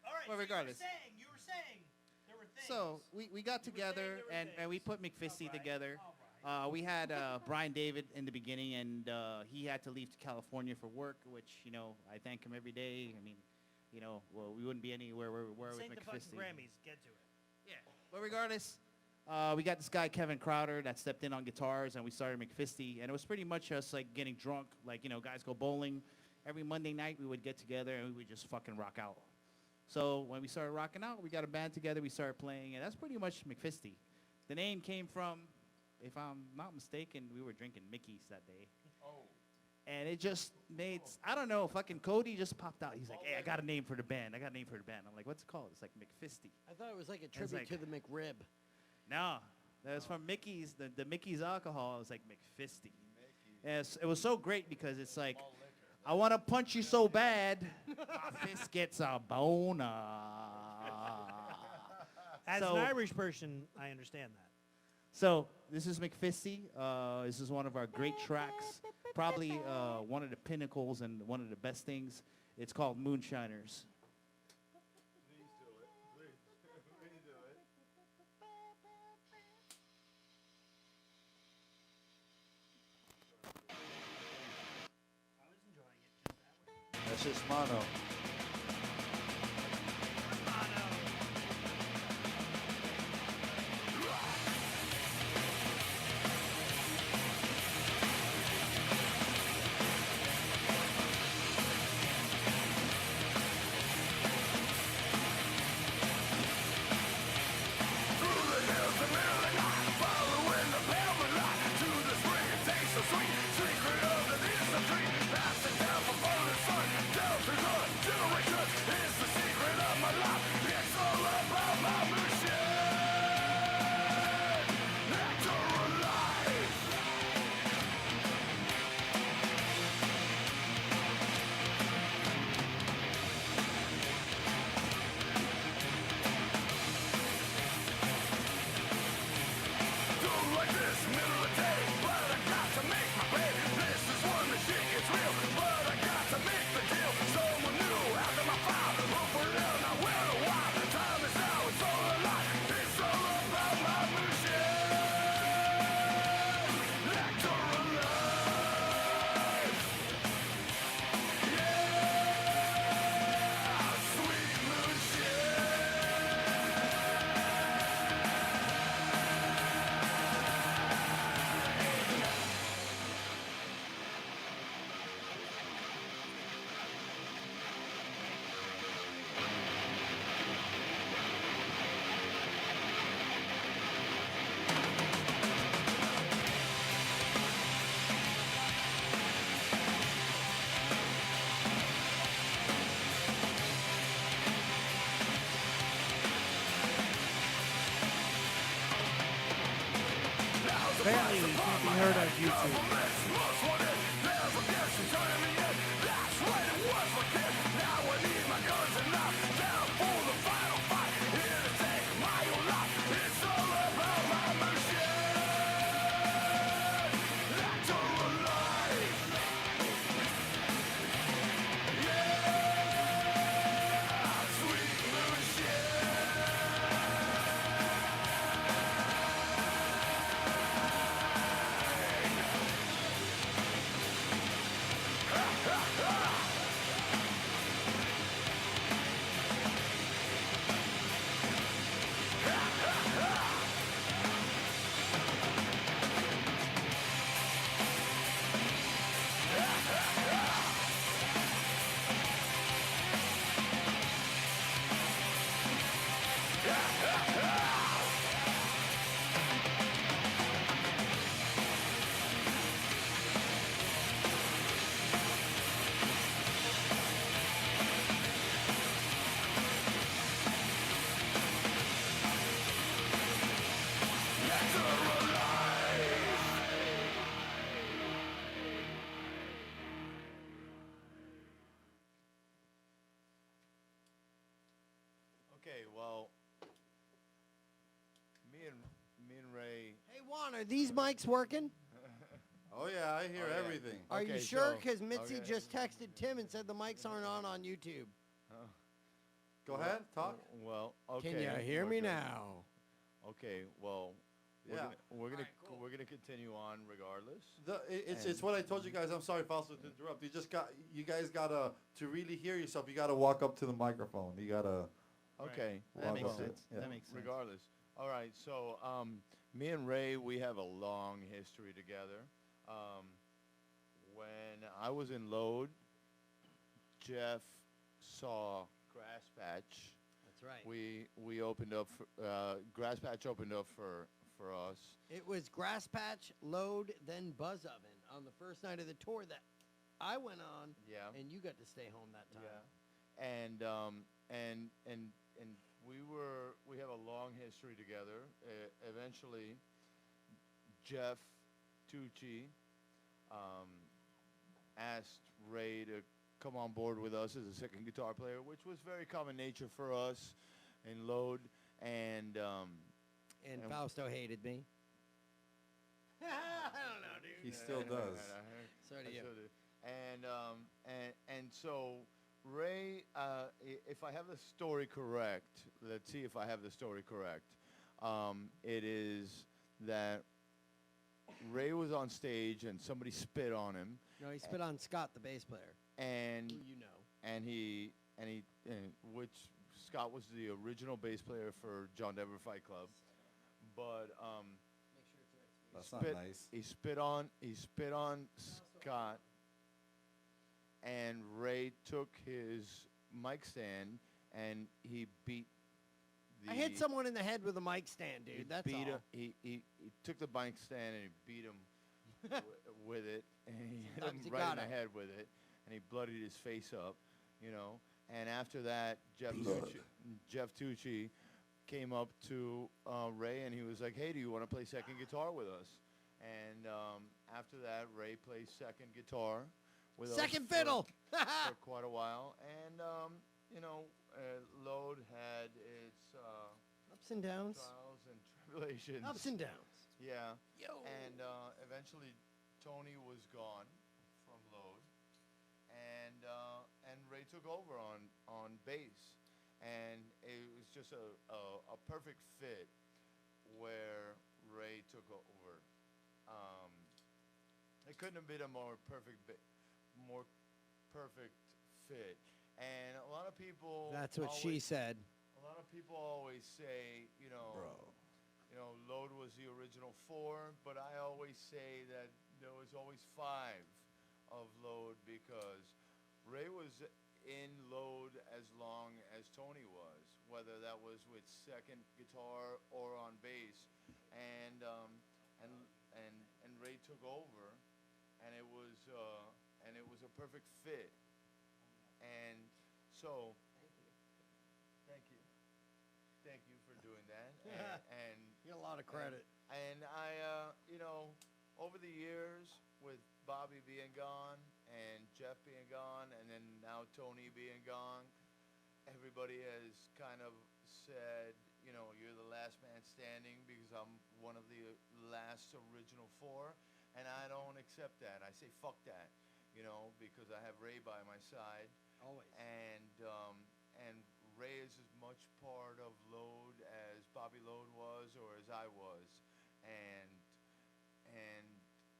All right. Well, regardless. You were saying there were things. So we got together and we put McFisty together. We had Brian David in the beginning, and he had to leave to California for work, which, you know, I thank him every day. I mean, you know, well, we wouldn't be anywhere where we were with Sing the fucking McFisty. Grammys. Get to it. Yeah. But regardless, we got this guy, Kevin Crowder, that stepped in on guitars, and we started McFisty. And it was pretty much us, like, getting drunk. Like, you know, guys go bowling. Every Monday night, we would get together, and we would just fucking rock out. So when we started rocking out, we got a band together. We started playing, and that's pretty much McFisty. The name came from, if I'm not mistaken, we were drinking Mickey's that day. Oh. And it just made, I don't know, fucking Cody just popped out. He's like, hey, I got a name for the band. I'm like, what's it called? It's like McFisty. I thought it was like a It's tribute like- to the McRib. No, that was from Mickey's, the Mickey's alcohol. It was like McFisty. Yes, it was so great because it's like, I want to punch you so bad, my fist gets a boner. As So- an Irish person, I understand that. So this is McFisty. This is one of our great tracks. Probably one of the pinnacles and one of the best things. It's called Moonshiners. Please do it. Please do it. I was enjoying it just that way. That's just mono. Secret of the distant tree, passing down from father to son, down through the Apparently, he can't be heard on YouTube. Okay, well, me and Ray. Hey, Juan, are these mics working? Oh yeah, I hear Oh, yeah. everything. Are you Okay, sure? so- Because Mitzi okay. just texted Tim and said the mics aren't on YouTube. Go ahead, talk. Well, okay. Can you hear we're me good. now? Okay, well, Yeah. we're gonna continue on regardless. It's what I told you guys. I'm sorry, Fausto, to interrupt. You guys gotta to really hear yourself. You gotta walk up to the microphone. You gotta. Okay, That Well, makes well, sense. yeah. That makes sense. regardless. All right, so me and Ray, we have a long history together. When I was in Load, Jeff saw Grass Patch. That's right. We opened up for, Grass Patch opened up for us. It was Grass Patch, Load, then Buzz Oven on the first night of the tour that I went on, Yeah. and you got to stay home that time. Yeah. And we have a long history together. Eventually, Jeff Tucci asked Ray to come on board with us as a second guitar player, which was very common nature for us in Load. And And Fausto hated me. I don't know, dude. He still does. So do you. And so Ray, if I have the story correct, let's see if I have the story correct. It is that Ray was on stage and somebody spit on him, No, he spit on Scott, the bass player, and who you know. which Scott was the original bass player for John Denver Fight Club, but That's spit- not nice. he spit on Scott, and Ray took his mic stand and he beat the. I hit someone in the head with a mic stand, he dude. That's beat all. He took the mic stand and he beat him with it, and he hit him Sometimes you right in the gotta. head with it, and he bloodied his face up, you know. And after that, Jeff Tucci came up to Ray and he was like, "Hey, do you want to play second guitar with us?" And after that, Ray plays second guitar with us Second fiddle. for quite a while. And Load had its Ups and downs. trials and tribulations. Ups and downs. Yeah. Yo. And eventually, Tony was gone from Load, and Ray took over on bass, and it was just a perfect fit where Ray took over. It couldn't have been a more perfect fit. And a lot of people. That's what she said. A lot of people always say, Load was the original 4, but I always say that there was always 5 of Load because Ray was in Load as long as Tony was, whether that was with second guitar or on bass, and Ray took over, and it was a perfect fit, and so. Thank you for doing that. And You get a lot of credit. And over the years, with Bobby being gone and Jeff being gone, and then now Tony being gone, everybody has kind of said, you're the last man standing because I'm one of the last original four, and I don't accept that. I say fuck that, because I have Ray by my side, Always. and Ray is as much part of Load as Bobby Load was or as I was, and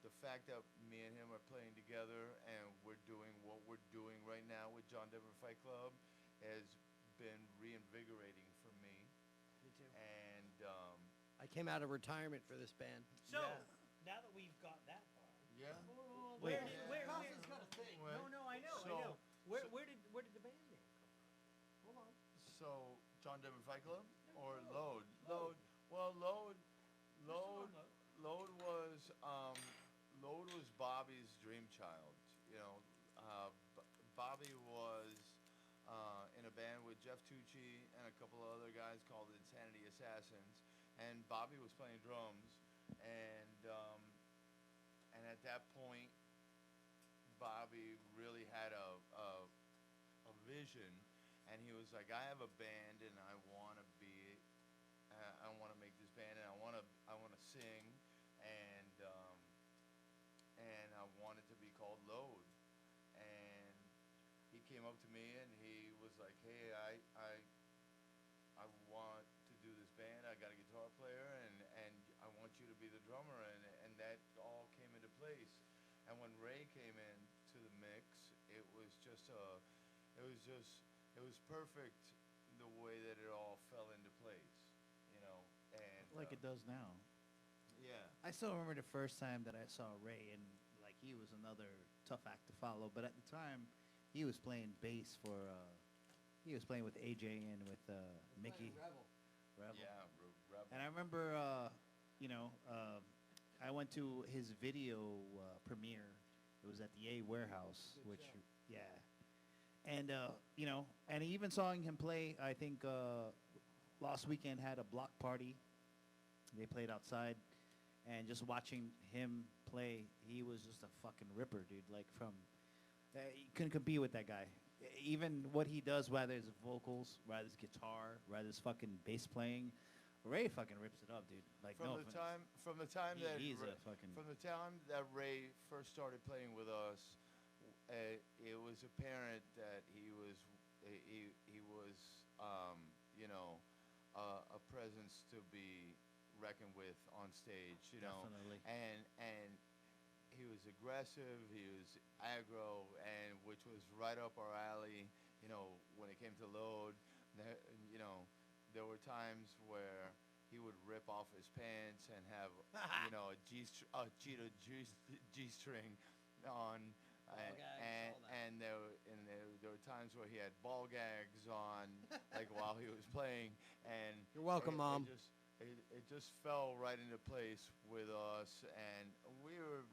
the fact that me and him are playing together and we're doing what we're doing right now with John Denver Fight Club has been reinvigorating for me. Me too. And I came out of retirement for this band. So, Yeah. now that we've got that far, yeah. where Wait. did where? Casa's got a thing. Well, No, I know, I so- know. Where did the band name come from? Hold on. So John Denver Fight Club or Load. Load? Well, Load Load. Load was Bobby's dream child. Bobby was in a band with Jeff Tucci and a couple of other guys called Insanity Assassins, and Bobby was playing drums, and at that point, Bobby really had a vision, and he was like, I have a band, and I want to make this band, and I want to sing, and I want it to be called Load. And he came up to me and he was like, hey, I want to do this band. I got a guitar player, and I want you to be the drummer, and that all came into place. And when Ray came in to the mix, it was perfect the way that it all fell into place, and Like it does now. yeah. I still remember the first time that I saw Ray, and like he was another tough act to follow. But at the time, he was playing bass for. He was playing with AJ and with Mickey. Rebel. Rebel. Yeah, Rebel. And I remember, I went to his video premiere. It was at the A Warehouse, Good which, show. yeah. And, and even saw him play, I think last weekend had a block party. They played outside. And just watching him play, he was just a fucking ripper, dude. Like you couldn't compete with that guy. Even what he does, whether it's vocals, whether it's guitar, whether it's fucking bass playing, Ray fucking rips it up, dude. Like From the time that he's Ray, a fucking. from the time that Ray first started playing with us, it was apparent that he was a presence to be reckoned with on stage, Definitely. and he was aggressive, he was aggro, and which was right up our alley, when it came to Load. There were times where he would rip off his pants and have, a cheetah G-string on, and there were times where he had ball gags on, like while he was playing, and You're welcome, Mom. It just fell right into place with us, and we were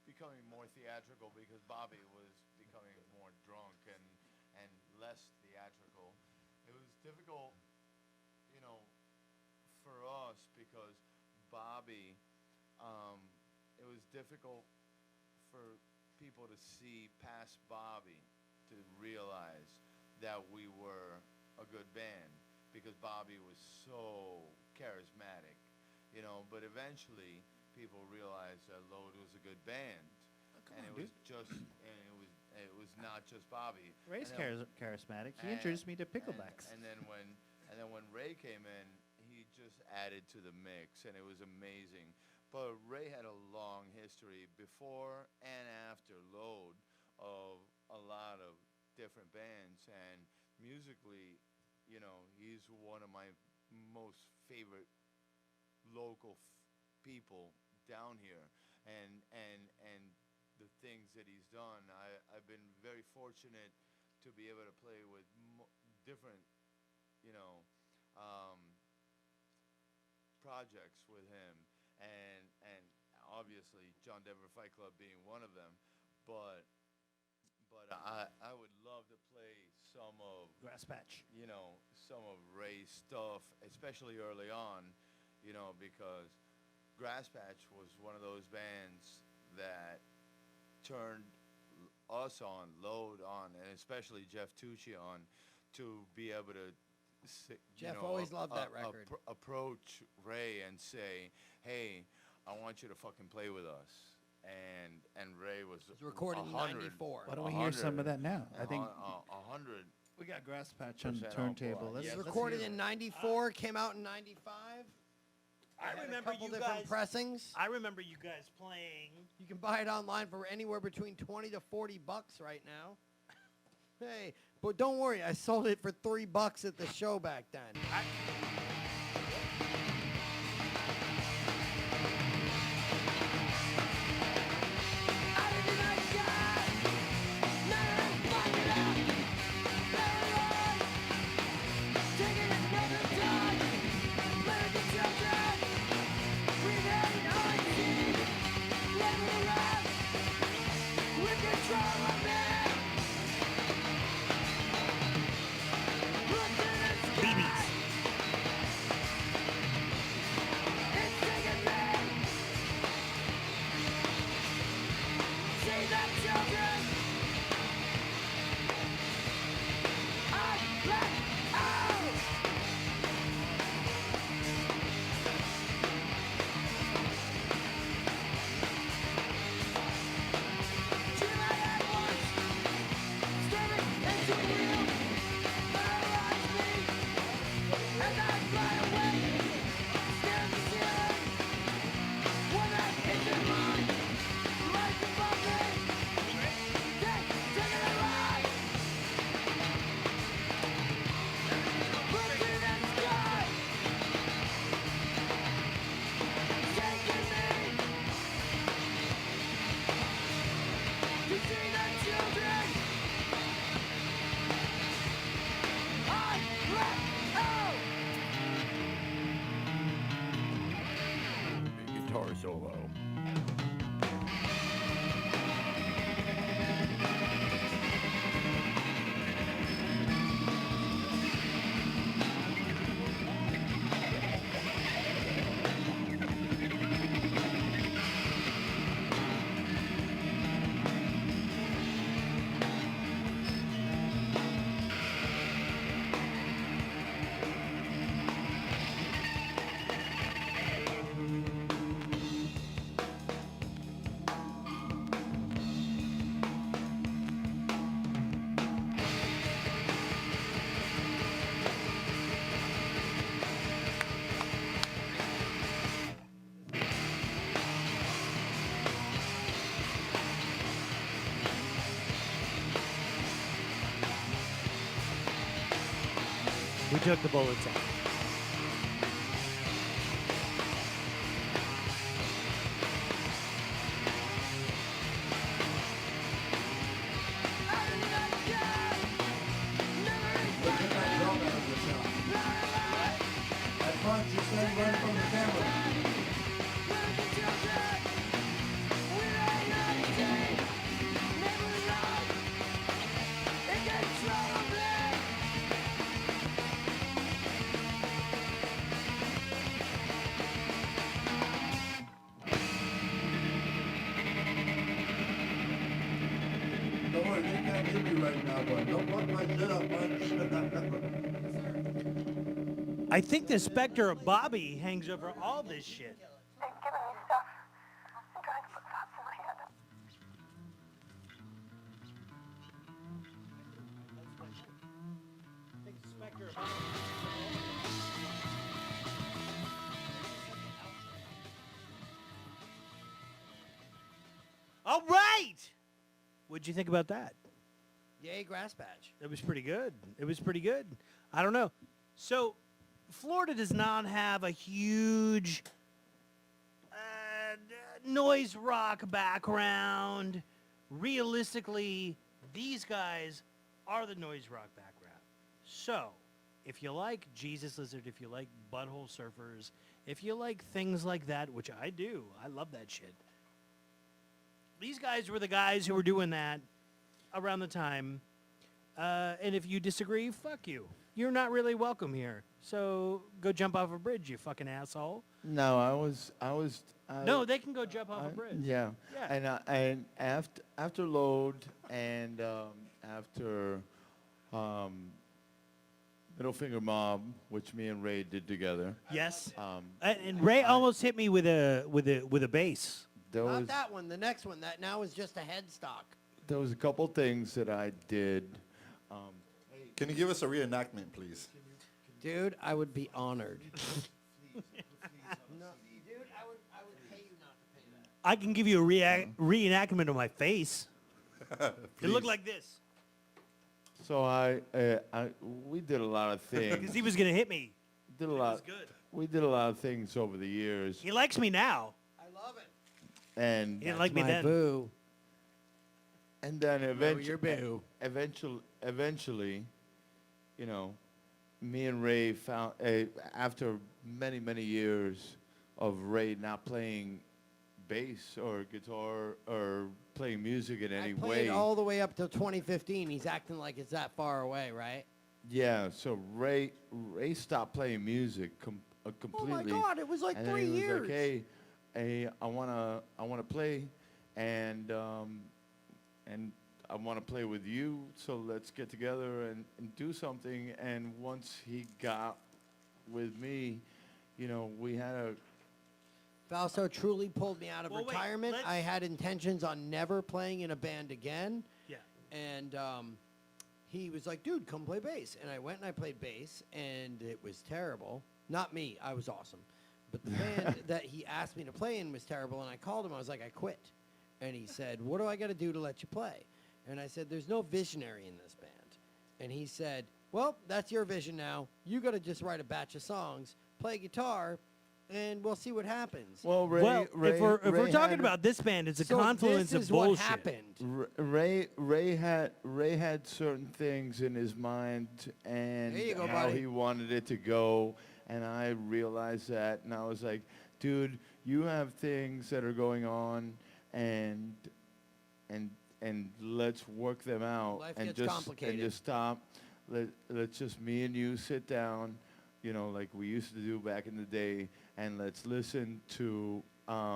becoming more theatrical because Bobby was becoming more drunk and less theatrical. It was difficult, for us because Bobby, it was difficult for people to see past Bobby to realize that we were a good band because Bobby was so charismatic, but eventually people realized that Load was a good band. Come And on, it was not just Bobby. Ray's And then- charismatic. He and- introduced me to picklebacks. And then when Ray came in, he just added to the mix, and it was amazing. But Ray had a long history before and after Load of a lot of different bands, and musically, he's one of my most favorite local people down here, and the things that he's done. I've been very fortunate to be able to play with different, projects with him, and obviously John Denver Fight Club being one of them, but I would love to play some of Grass patch. some of Ray's stuff, especially early on, because Grass Patch was one of those bands that turned us on, Load on, and especially Jeff Tucci on, to be able to Jeff always loved that record. Approach Ray and say, hey, I want you to fucking play with us. And Ray was recorded in 94. Why don't we hear some of that now? I think 100. we got Grass Patch on the % on turntable. board. Let's, It was let's recorded hear in it. 94, came out in 95. I Had remember a couple you different guys. pressings. I remember you guys playing. You can buy it online for anywhere between 20 to 40 bucks right now. Hey, but don't worry, I sold it for $3 at the show back then. Guitar solo. We took the bullets out. That punch you send right from the camera. Don't worry, they can't hear me right now, but don't fuck my shit up, punch. I think the specter of Bobby hangs over all this shit. They've given me stuff. I'm trying to put thoughts in my head. All right. What'd you think about that? Yay, Grass Patch. It was pretty good. It was pretty good. I don't know. So, Florida does not have a huge noise rock background. Realistically, these guys are the noise rock background. So, if you like Jesus Lizard, if you like Butthole Surfers, if you like things like that, which I do, I love that shit. These guys were the guys who were doing that around the time. And if you disagree, fuck you. You're not really welcome here. So go jump off a bridge, you fucking asshole. No, I was. No, they can go jump off a bridge. Yeah. Yeah. And after Load and after Middle Finger Mob, which me and Ray did together. Yes. And Ray almost hit me with a bass. Not that one. The next one. That now is just a headstock. There was a couple things that I did. Can you give us a reenactment, please? Dude, I would be honored. No, dude, I would pay you not to pay that. I can give you a reenactment of my face. It looked like this. So we did a lot of things. Because he was going to hit me. Did a It lot. was good. We did a lot of things over the years, He likes me now. I love it. and He didn't like me My then. boo. and then your boo. eventually, you know, me and Ray found after many years of Ray not playing bass or guitar or playing music in any I played way. all the way up till 2015. He's acting like it's that far away, right? Yeah, so Ray stopped playing music completely. Oh my God, it was like and then 3 he was years. like, hey, I wanna play, and I wanna play with you. So let's get together and do something. And once he got with me, you know, we had a. Fausto truly pulled me out of Well, wait, retirement. let's- I had intentions on never playing in a band again. Yeah. And he was like, dude, come play bass. And I went and I played bass, and it was terrible. Not me. I was awesome. But the band that he asked me to play in was terrible, and I called him. I was like, I quit. And he said, what do I got to do to let you play? And I said, there's no visionary in this band. And he said, well, that's your vision now. You got to just write a batch of songs, play guitar, and we'll see what happens. Well, Ray, Well, if we're Ray talking had- about this band, it's a So confluence this is of bullshit. what happened. Ray had certain things in his mind and There you go, how buddy. he wanted it to go, and I realized that, and I was like, dude, you have things that are going on, and let's work them out. Life and gets just complicated. And just stop. Let's just me and you sit down, you know, like we used to do back in the day, and let's listen to What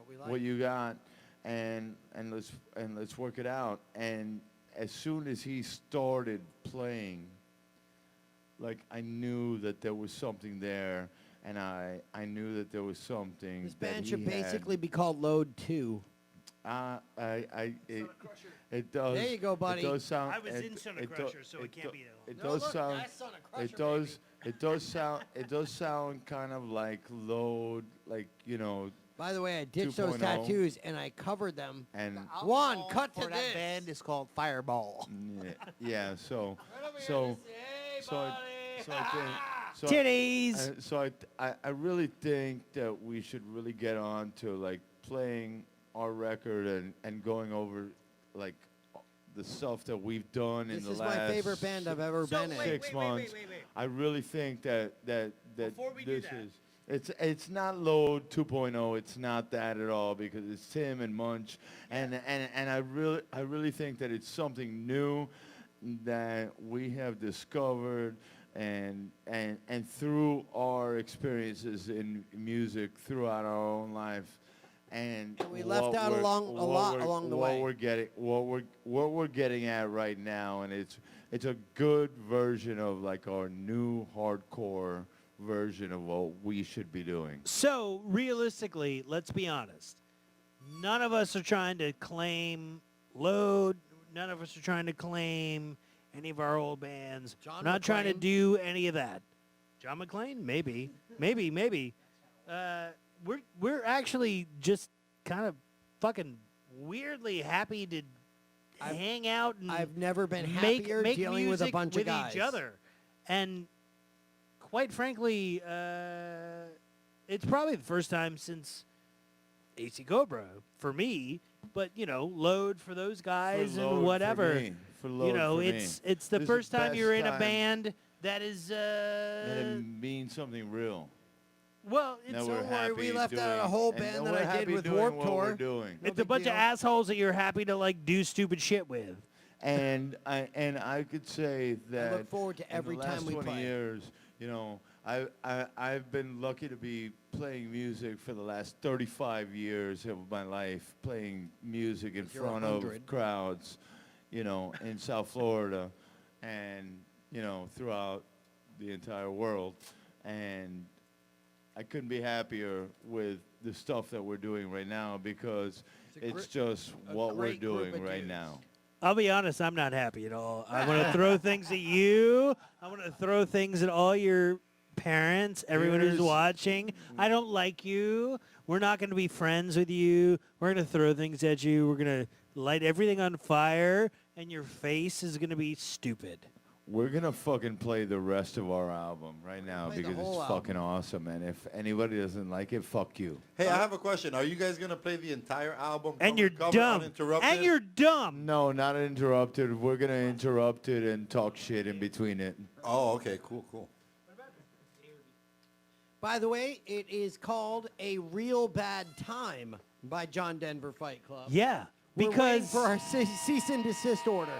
we like. what you got, and let's work it out. And as soon as he started playing, like I knew that there was something there, and I knew that there was something. This that band he should had. basically be called Load 2. It does. There you go, buddy. It does sound. I was in Son of Crusher, so it can't be that long. It does sound. It does sound kind of like Load, like, you know. By the way, I ditched those 2.0. tattoos, and I covered them. And One, cut to for that this. band is called Fireball. yeah. So I think. So Titties! so I really think that we should really get on to like playing our record and going over like the stuff that we've done in This the is last my favorite band I've ever been in. wait, 6 months. wait. I really think that Before we do this that. it's not Load 2.0. It's not that at all, because it's Tim and Munch, and I really think that it's something new that we have discovered, and through our experiences in music throughout our own life, and we left out a lot along the way. What we're getting at right now, and it's a good version of like our new hardcore version of what we should be doing. So, realistically, let's be honest. None of us are trying to claim Load. None of us are trying to claim any of our old bands. John We're not trying to McClane? do any of that. John McClane? Maybe. Maybe. We're actually just kind of fucking weirdly happy to hang out and I've never been make happier dealing with a music bunch with of guys. each other. And quite frankly, it's probably the first time since AC Cobra for me, but you know, Load for those guys For and Load, whatever. for me. For Load, You know, for me. it's the This is first time best you're in a time band that is that it means something real. well, Now it's we're Don't worry, happy we left out doing- a whole and band we're that I did happy with doing Warped what Tour. we're doing. No it's a big bunch of deal. assholes that you're happy to like do stupid shit with. And I could say that look forward to every in the time last we 20 play. years, I've been lucky to be playing music for the last 35 years of my life, playing music in You're front of 100. crowds, in South Florida and, throughout the entire world. And I couldn't be happier with the stuff that we're doing right now because it's just what we're great group doing of right dudes. now. I'll be honest, I'm not happy at all. I want to throw things at you. I want to throw things at all your parents, everyone who's Here's- watching. I don't like you. We're not going to be friends with you. We're going to throw things at you. We're going to light everything on fire, and your face is going to be stupid. We're going to fucking play the rest of our album right now play the because whole it's fucking awesome. And if anybody doesn't like it, fuck you. Hey, I have a question. Are you guys gonna play the entire album? And cover you're to cover, dumb. uninterrupted? And you're dumb. No, not interrupted. We're going to interrupt it and talk shit in between it. Oh, okay, cool. By the way, it is called A Real Bad Time by John Denver Fight Club. Yeah, We're waiting because for our cease and desist order.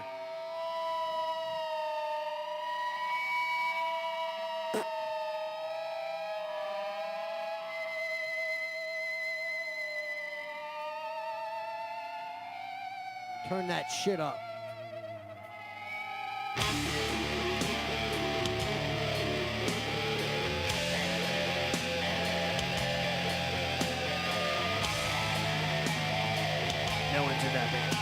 Turn that shit up. no one's in that band.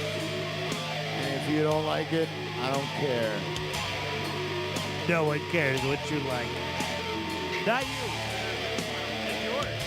And if you don't like it, I don't care. No one cares what you like. Not you. It's yours.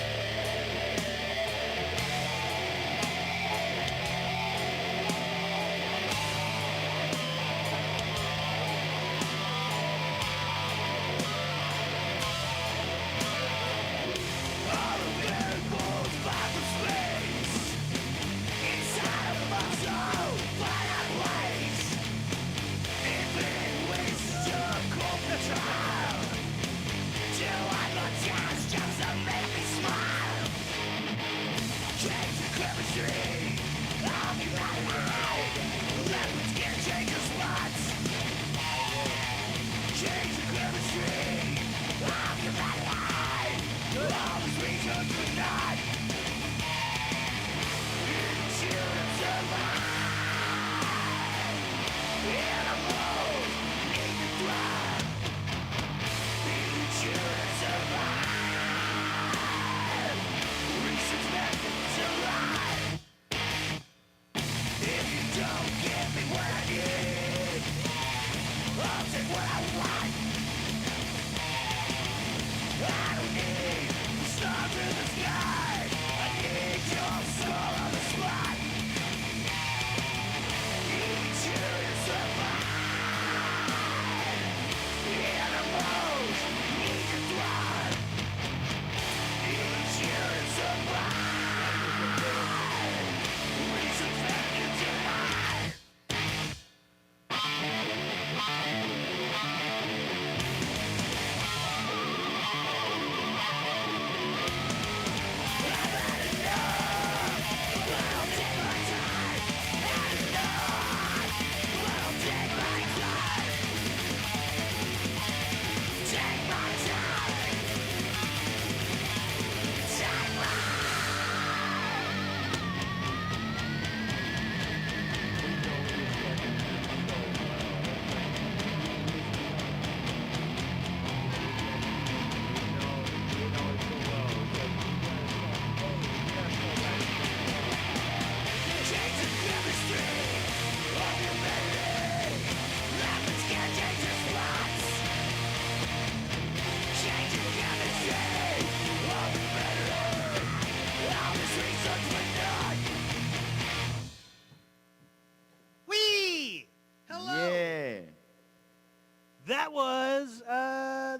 That was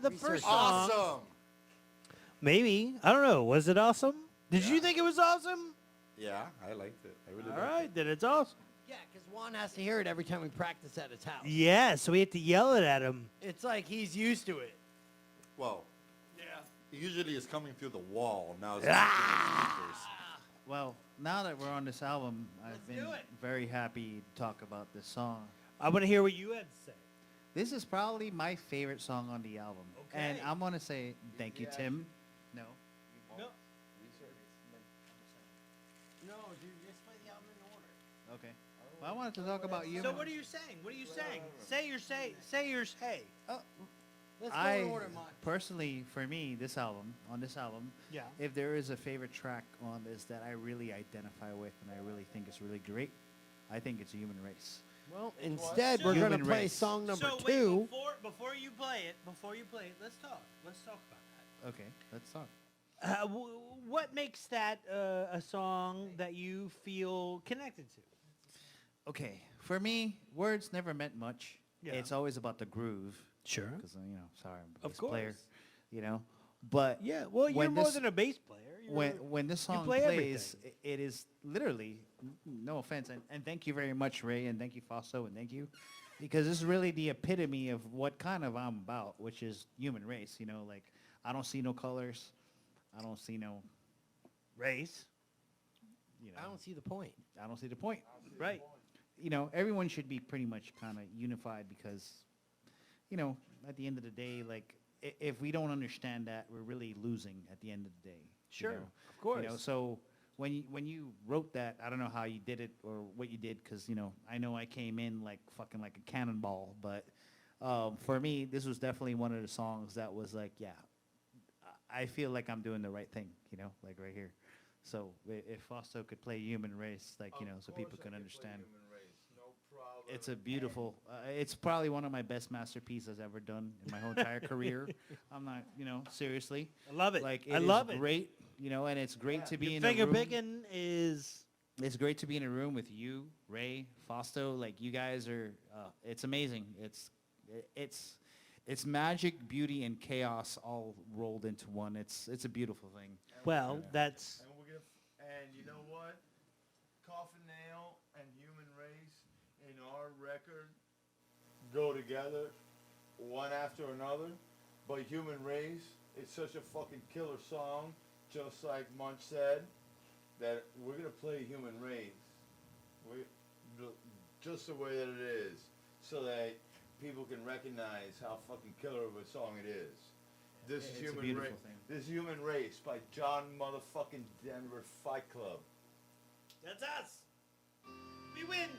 the first song. Awesome. Maybe. I don't know. Was it awesome? Did you think it was awesome? Yeah, I liked it. I really All liked right, then it's awesome. Yeah, because Juan has to hear it every time we practice at his house. Yeah, so we have to yell it at him. It's like he's used to it. Well, Yeah. usually it's coming through the wall. Now it's coming through the speakers. Well, now that we're on this album, I've been do it. very happy to talk about this song. I want to hear what you had to say. This is probably my favorite song on the album. And Okay. I'm going to say thank you, Tim. No. No. No, dude, just play the album in order. Okay. Well, I wanted to talk about you. So what are you saying? What are you saying? Say your say. Say your say. Let's go in I order, Mike. personally, for me, on this album, Yeah. if there is a favorite track on this that I really identify with and I really think is really great, I think it's Human Race. Well, instead, we're Human going to play Race. song number so 2. wait, before you play it, let's talk. Let's talk about Okay, let's talk. that. What makes that a song that you feel connected to? Okay, for me, words never meant much. Yeah. It's always about the groove. Sure. Because, sorry, I'm a Of bass course. player, But Yeah. Well, you're when more this- than a bass player. when this song play plays, everything. it is literally, no offense, and thank you very much, Ray, and thank you, Fausto, and thank you, because this is really the epitome of what kind of I'm about, which is human race. Like, I don't see no colors, I don't see no race. I don't see the point. I don't see the point. Right. Everyone should be pretty much kind of unified because, at the end of the day, like, if we don't understand that, we're really losing at the end of the day. Sure, know? of course. So when you wrote that, I don't know how you did it or what you did, because I know I came in like fucking like a cannonball, but for me, this was definitely one of the songs that was like, yeah, I feel like I'm doing the right thing, like right here. So if Fausto could play Human Race, like, so people can understand. It's a beautiful, it's probably one of my best masterpieces ever done in my whole entire career. I'm not, seriously. I love it. Like, I love it. Great, and it's great to be Your in a finger room. picking is. It's great to be in a room with you, Ray, Fausto. Like, you guys are, it's amazing. It's magic, beauty, and chaos all rolled into one. It's a beautiful thing. Well, that's. And and you know what? Coffin Nail and Human Race in our record go together, one after another. But Human Race, it's such a fucking killer song, just like Munch said, that we're gonna play Human Race, just the way that it is, so that people can recognize how fucking killer of a song it is. This is It's a Human beautiful Race. thing. This is Human Race by John motherfucking Denver Fight Club. That's us. We win.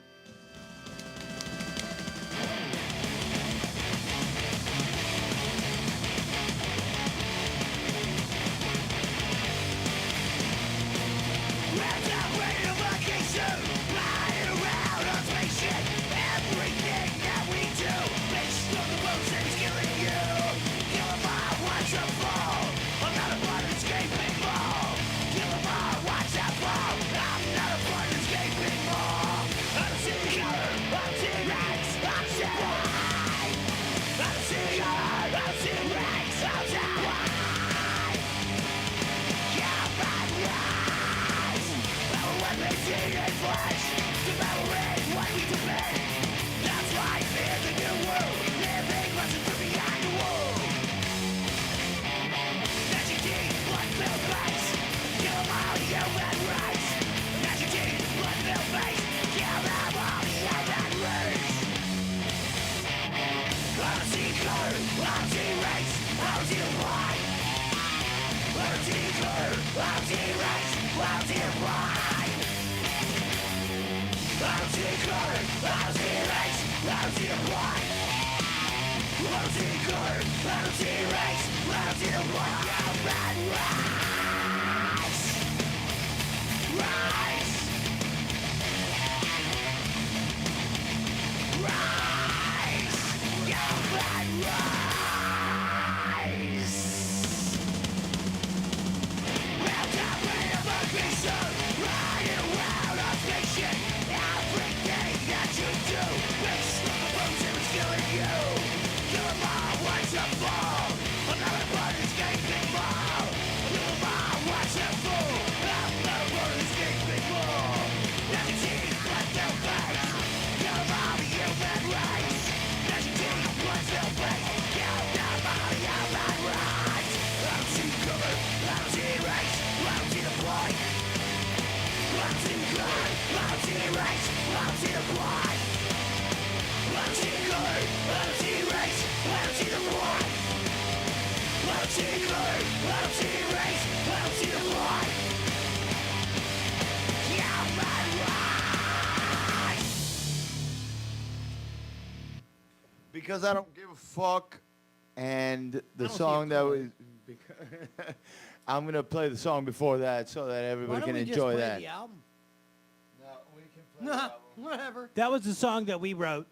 Because I don't give a fuck, and the don't see song a that color. was, I'm gonna play the song before that so that Why everybody don't can we just enjoy play that. the album? No, we can play the Nah, album. whatever. That was the song that we wrote.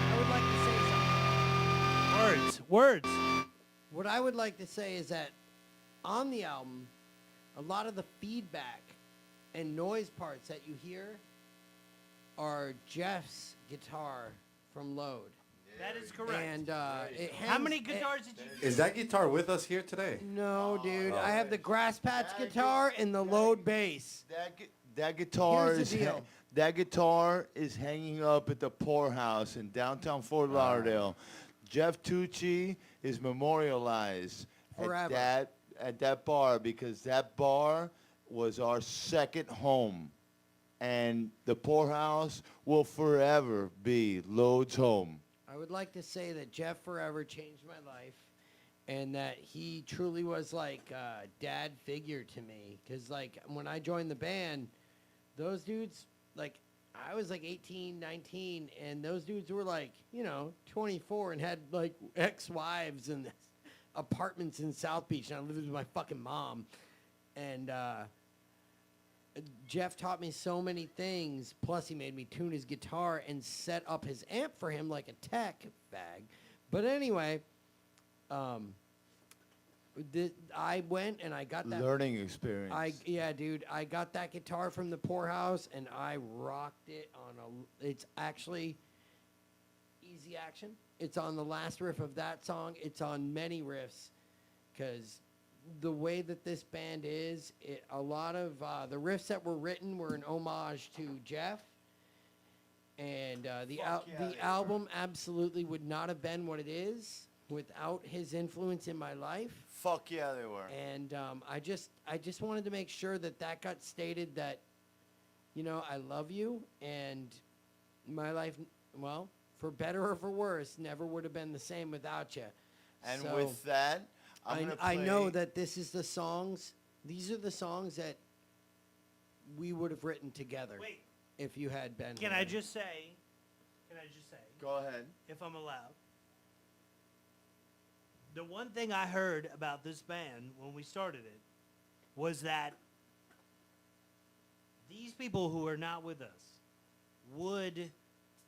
I would like to say something. Words. What I would like to say is that on the album, a lot of the feedback and noise parts that you hear are Jeff's guitar from Load. That is correct. And it How hangs- many it- guitars did you Is that guitar with us here today? No, dude. Oh. I have the Grass Patch guitar and the Load bass. That guitar Here's the is deal. that guitar is hanging up at the Poorhouse in downtown Fort Lauderdale. Jeff Tucci is memorialized Forever. at that bar because that bar was our second home, and the Poorhouse will forever be Load's home. I would like to say that Jeff forever changed my life and that he truly was like a dad figure to me. Because, like, when I joined the band, those dudes, like, I was like 18, 19, and those dudes were like, 24 and had like ex-wives and apartments in South Beach, and I lived with my fucking mom. And Jeff taught me so many things, plus he made me tune his guitar and set up his amp for him like a tech bag. But anyway, I went and I got that Learning experience. dude. I got that guitar from the Poorhouse and I rocked it on it's actually Easy Action. It's on the last riff of that song. It's on many riffs because the way that this band is, a lot of the riffs that were written were an homage to Jeff. And the album absolutely would not have been what it is without his influence in my life. Fuck yeah, they were. And I just wanted to make sure that got stated that, I love you, and my life, well, for better or for worse, never would have been the same without you. And So with that, I know that these are the songs that we would have written together. Wait. If you had been Can here. I just say, Go ahead. if I'm allowed, the one thing I heard about this band when we started it was that these people who are not with us would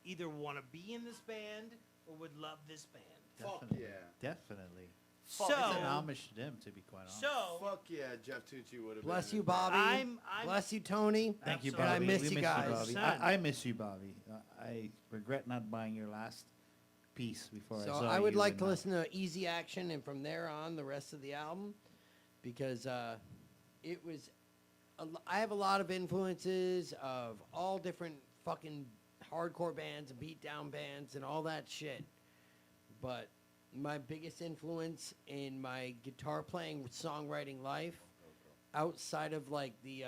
either want to be in this band or would love this band. Fuck Definitely. yeah. Definitely. So, It's an homage to them, to be quite honest. so Fuck yeah, Jeff Tucci would have been. Bless in you, the band. Bobby. I'm Bless you, Tony. Thank you, Absolutely. Bobby. And I miss We you miss guys. Bobby. Son. I miss you, Bobby. I regret not buying your last piece before I So saw I would you like and, to listen to Easy Action and from there on the rest of the album because it was. I have a lot of influences of all different fucking hardcore bands and beatdown bands and all that shit. But my biggest influence in my guitar playing songwriting life, outside of like the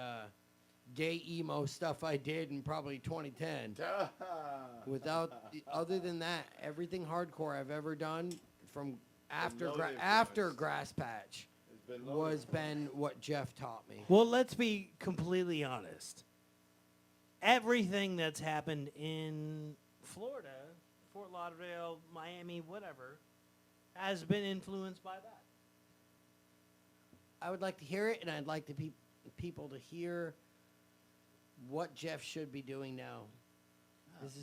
gay emo stuff I did in probably 2010, other than that, everything hardcore I've ever done from after no after influence. Grass Patch It's been was been what Jeff taught me. well, let's be completely honest. Everything that's happened in Florida, Fort Lauderdale, Miami, whatever, has been influenced by that. I would like to hear it, and I'd like the people to hear what Jeff should be doing now. This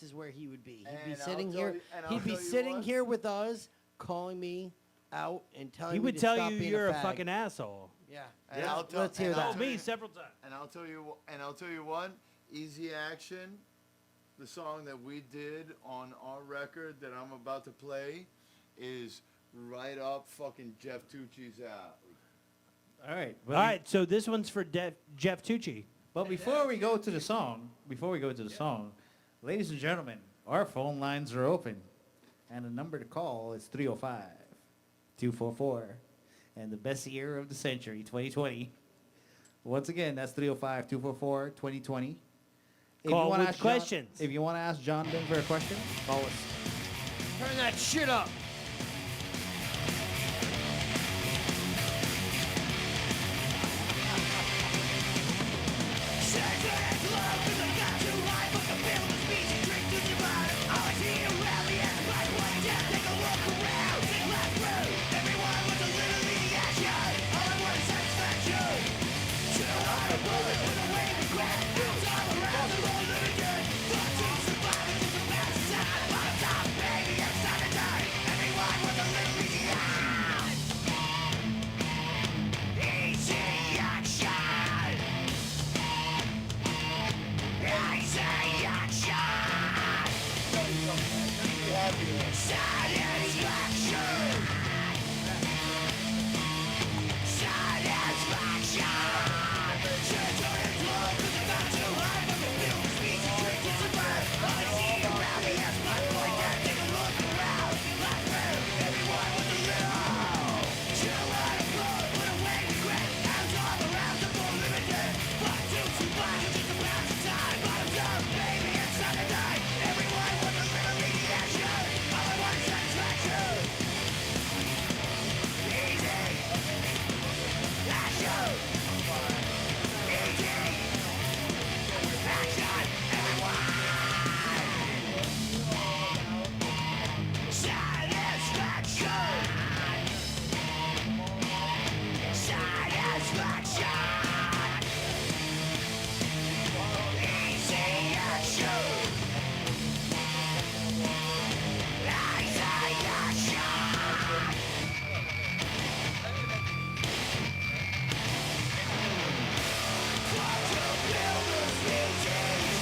is where he would be. He'd And be I'll sitting tell here. you- and I'll He'd be tell you sitting what. here with us, calling me out and telling He me would to tell stop you being you're a fag. fucking asshole. Yeah. And I'll tell- Let's hear and I'll that. Told me several times. And I'll tell you what, Easy Action, the song that we did on our record that I'm about to play, is right up fucking Jeff Tucci's alley. All right. All right, so this one's for Jeff Tucci. But before we go to the song, ladies and gentlemen, our phone lines are open. And the number to call is 305-244. And the best year of the century, 2020. Once again, that's 305-244-2020. Call with questions. If you want to ask John Denver a question, call us. Turn that shit up.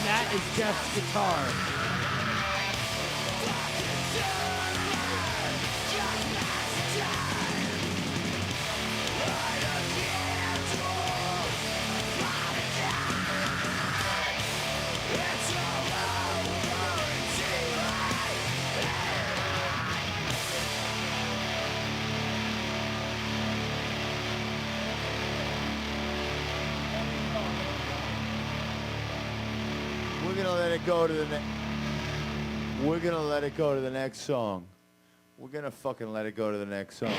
That is Jeff's guitar. We're gonna let it go to the next. We're gonna let it go to the next song. We're gonna fucking let it go to the next song.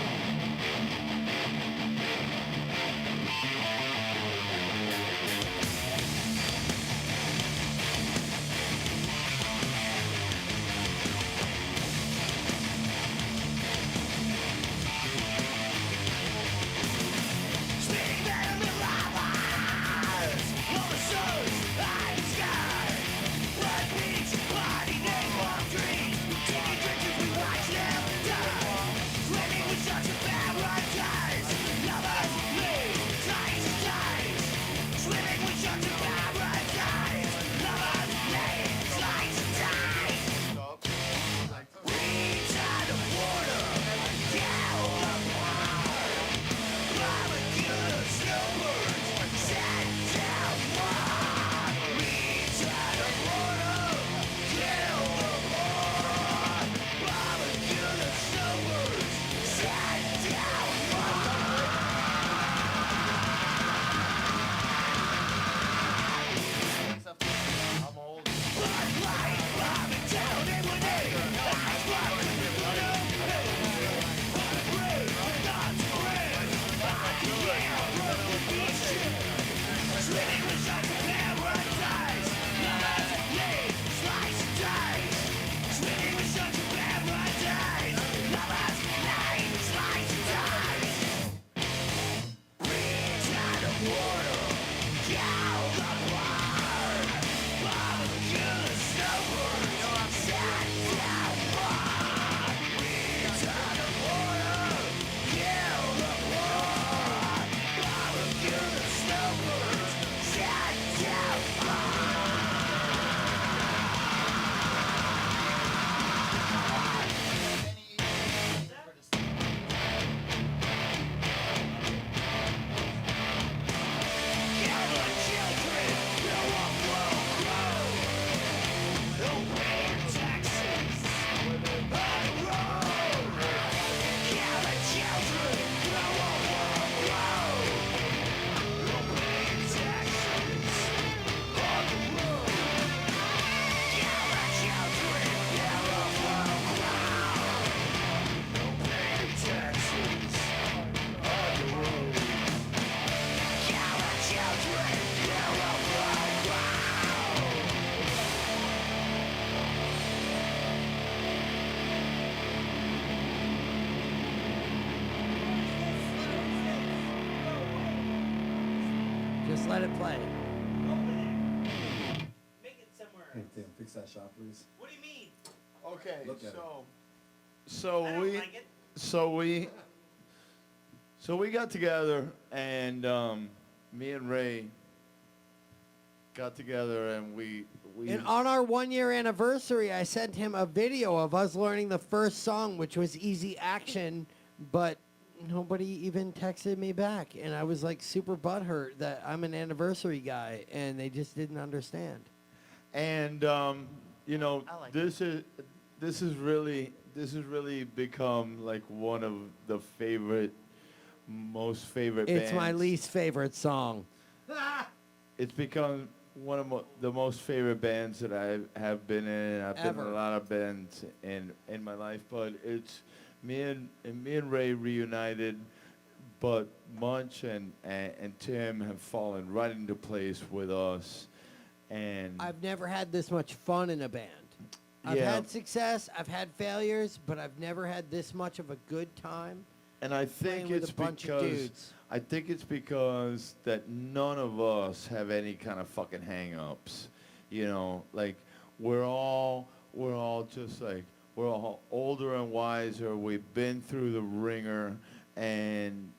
Speaking of the lives, Just let it play. Open it. Make it somewhere. Hey, Tim, fix that shot, please. What do you mean? Okay, Look at it. so I don't we like it. so we got together and me and Ray got together and we And on our 1-year anniversary, I sent him a video of us learning the first song, which was Easy Action, but nobody even texted me back. And I was like super butthurt that I'm an anniversary guy, and they just didn't understand. And you know, I like this is really become like one of the most favorite bands. It's my least favorite song. It's become one of the most favorite bands that I have been in. I've been Ever. in a lot of bands in my life, but it's me and Ray reunited. But Munch and Tim have fallen right into place with us, and I've never had this much fun in a band. I've Yeah. had success, I've had failures, but I've never had this much of a good time. and I playing think with it's a bunch of because dudes. I think it's because that none of us have any kind of fucking hang-ups. You know, like we're all just like we're all older and wiser. We've been through the ringer, and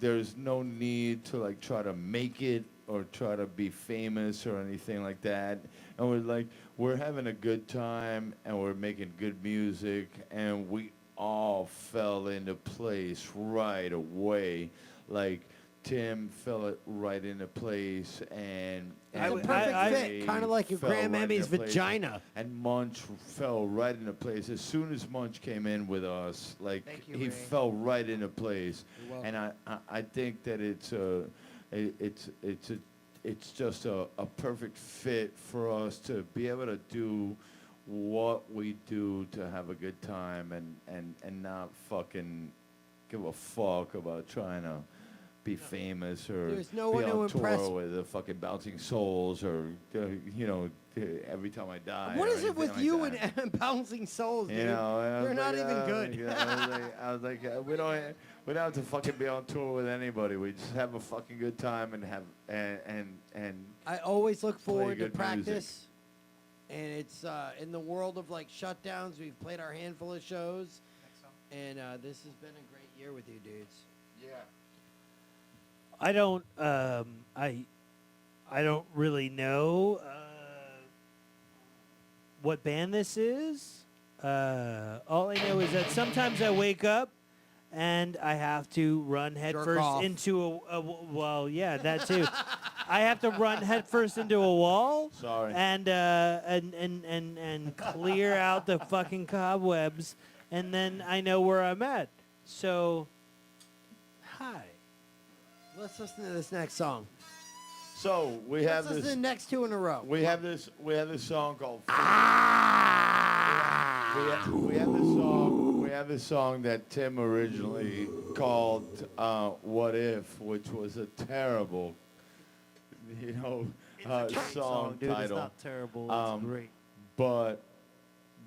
there's no need to like try to make it or try to be famous or anything like that. And we're having a good time and we're making good music, and we all fell into place right away. Like Tim fell it right into place, and It's a would- perfect I- fit, kind of like your fell Graham right Emmy's into place. vagina. And Munch fell right into place. As soon as Munch came in with us, like Thank you, he Ray. fell right into place. You're welcome. And I think that it's just a perfect fit for us to be able to do what we do to have a good time and not fucking give a fuck about trying to be famous or There's no be one to on impress. tour with the fucking Bouncing Souls or you know, every time I die. What or is it anything with like you that. and Bouncing Souls, dude? You know, and I They're was not like, even good. I was like, we don't have to fucking be on tour with anybody. We just have a fucking good time and have and I always look Play forward to good music. practice, and it's in the world of like shutdowns. We've played our handful of shows, and this has been a great year with you dudes. yeah. I don't. I don't really know what band this is. All I know is that sometimes I wake up and I have to run Jerk headfirst off. into well, yeah, that too. I have to run headfirst into a wall. Sorry. And clear out the fucking cobwebs, and then I know where I'm at. So, hi. Let's listen to this next song. So we have Let's listen to this. the next two in a row. We have this song called. We have this song that Tim originally called "What If," which was a terrible, It's a great song dude. title. It's not terrible. Um, It's great. But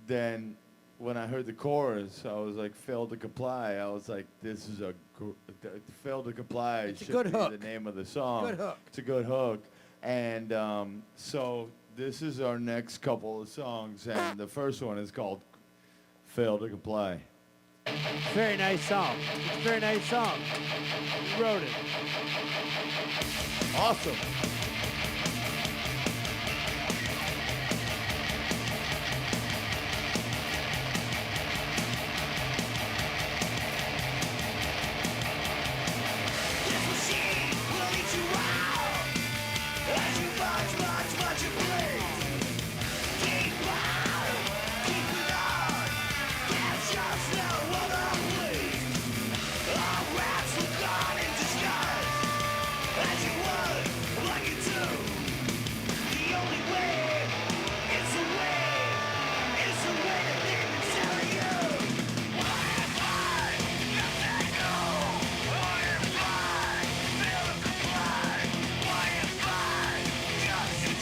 then when I heard the chorus, I was like, "Failed to comply." I was like, "This is failed to comply." It's a should good be hook. the name of the song. Good hook. It's a good hook, and so this is our next couple of songs, and the first one is called "Failed to Comply." Very nice song. It's a very nice song. You wrote it. Awesome. Just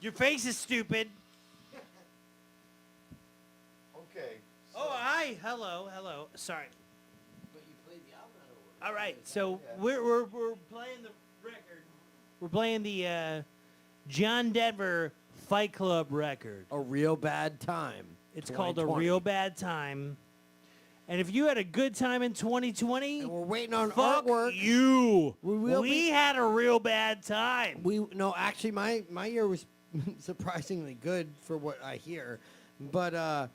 Your face is stupid. Okay. Oh, hi. Hello. Sorry. But you played the album out of order. All right. So we're playing the record. We're playing the John Denver Fight Club record. A Real Bad Time. It's called A 2020. Real Bad Time. And if you had a good time in 2020, And we're waiting on fuck artwork. you. We had a real bad time. Actually, my year was surprisingly good for what I hear. But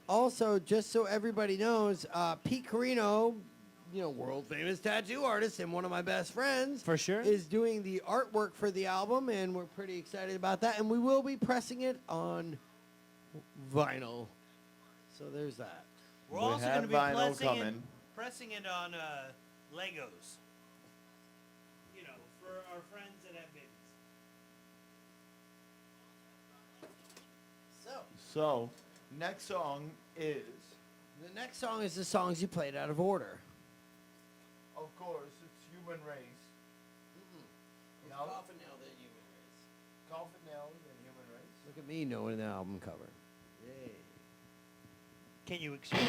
also, just so everybody knows, Pete Carino, world famous tattoo artist and one of my best friends, For sure. is doing the artwork for the album, and we're pretty excited about that. And we will be pressing it on vinyl. So there's that. We're We also going have to be vinyl coming. pressing it on Legos. For our friends that have babies. So, next song is, The next song is the songs you played out of order. of course, it's Human Race. No? Coffin Nail, then Human Race. Coffin Nails and Human Race. Look at me knowing the album cover. Yay. Can you explain?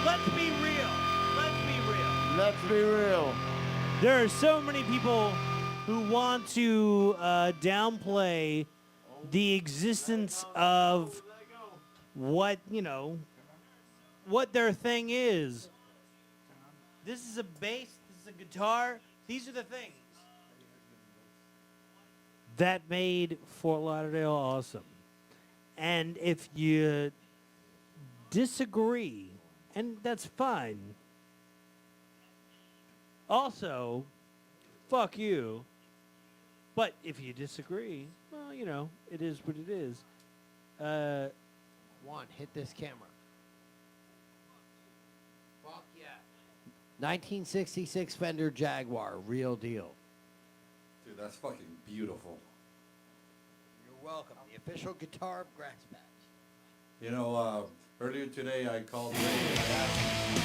Let's be real. Let's be real. There are so many people who want to downplay the existence of what their thing is. This is a bass, this is a guitar. These are the things that made Fort Lauderdale awesome. And if you disagree, and that's fine. Also, fuck you. But if you disagree, well, it is what it is. One, hit this camera. Fuck yeah. 1966 Fender Jaguar, real deal. Dude, that's fucking beautiful. You're welcome. The official guitar of Grass Patch. Earlier today I called Ray and I asked him.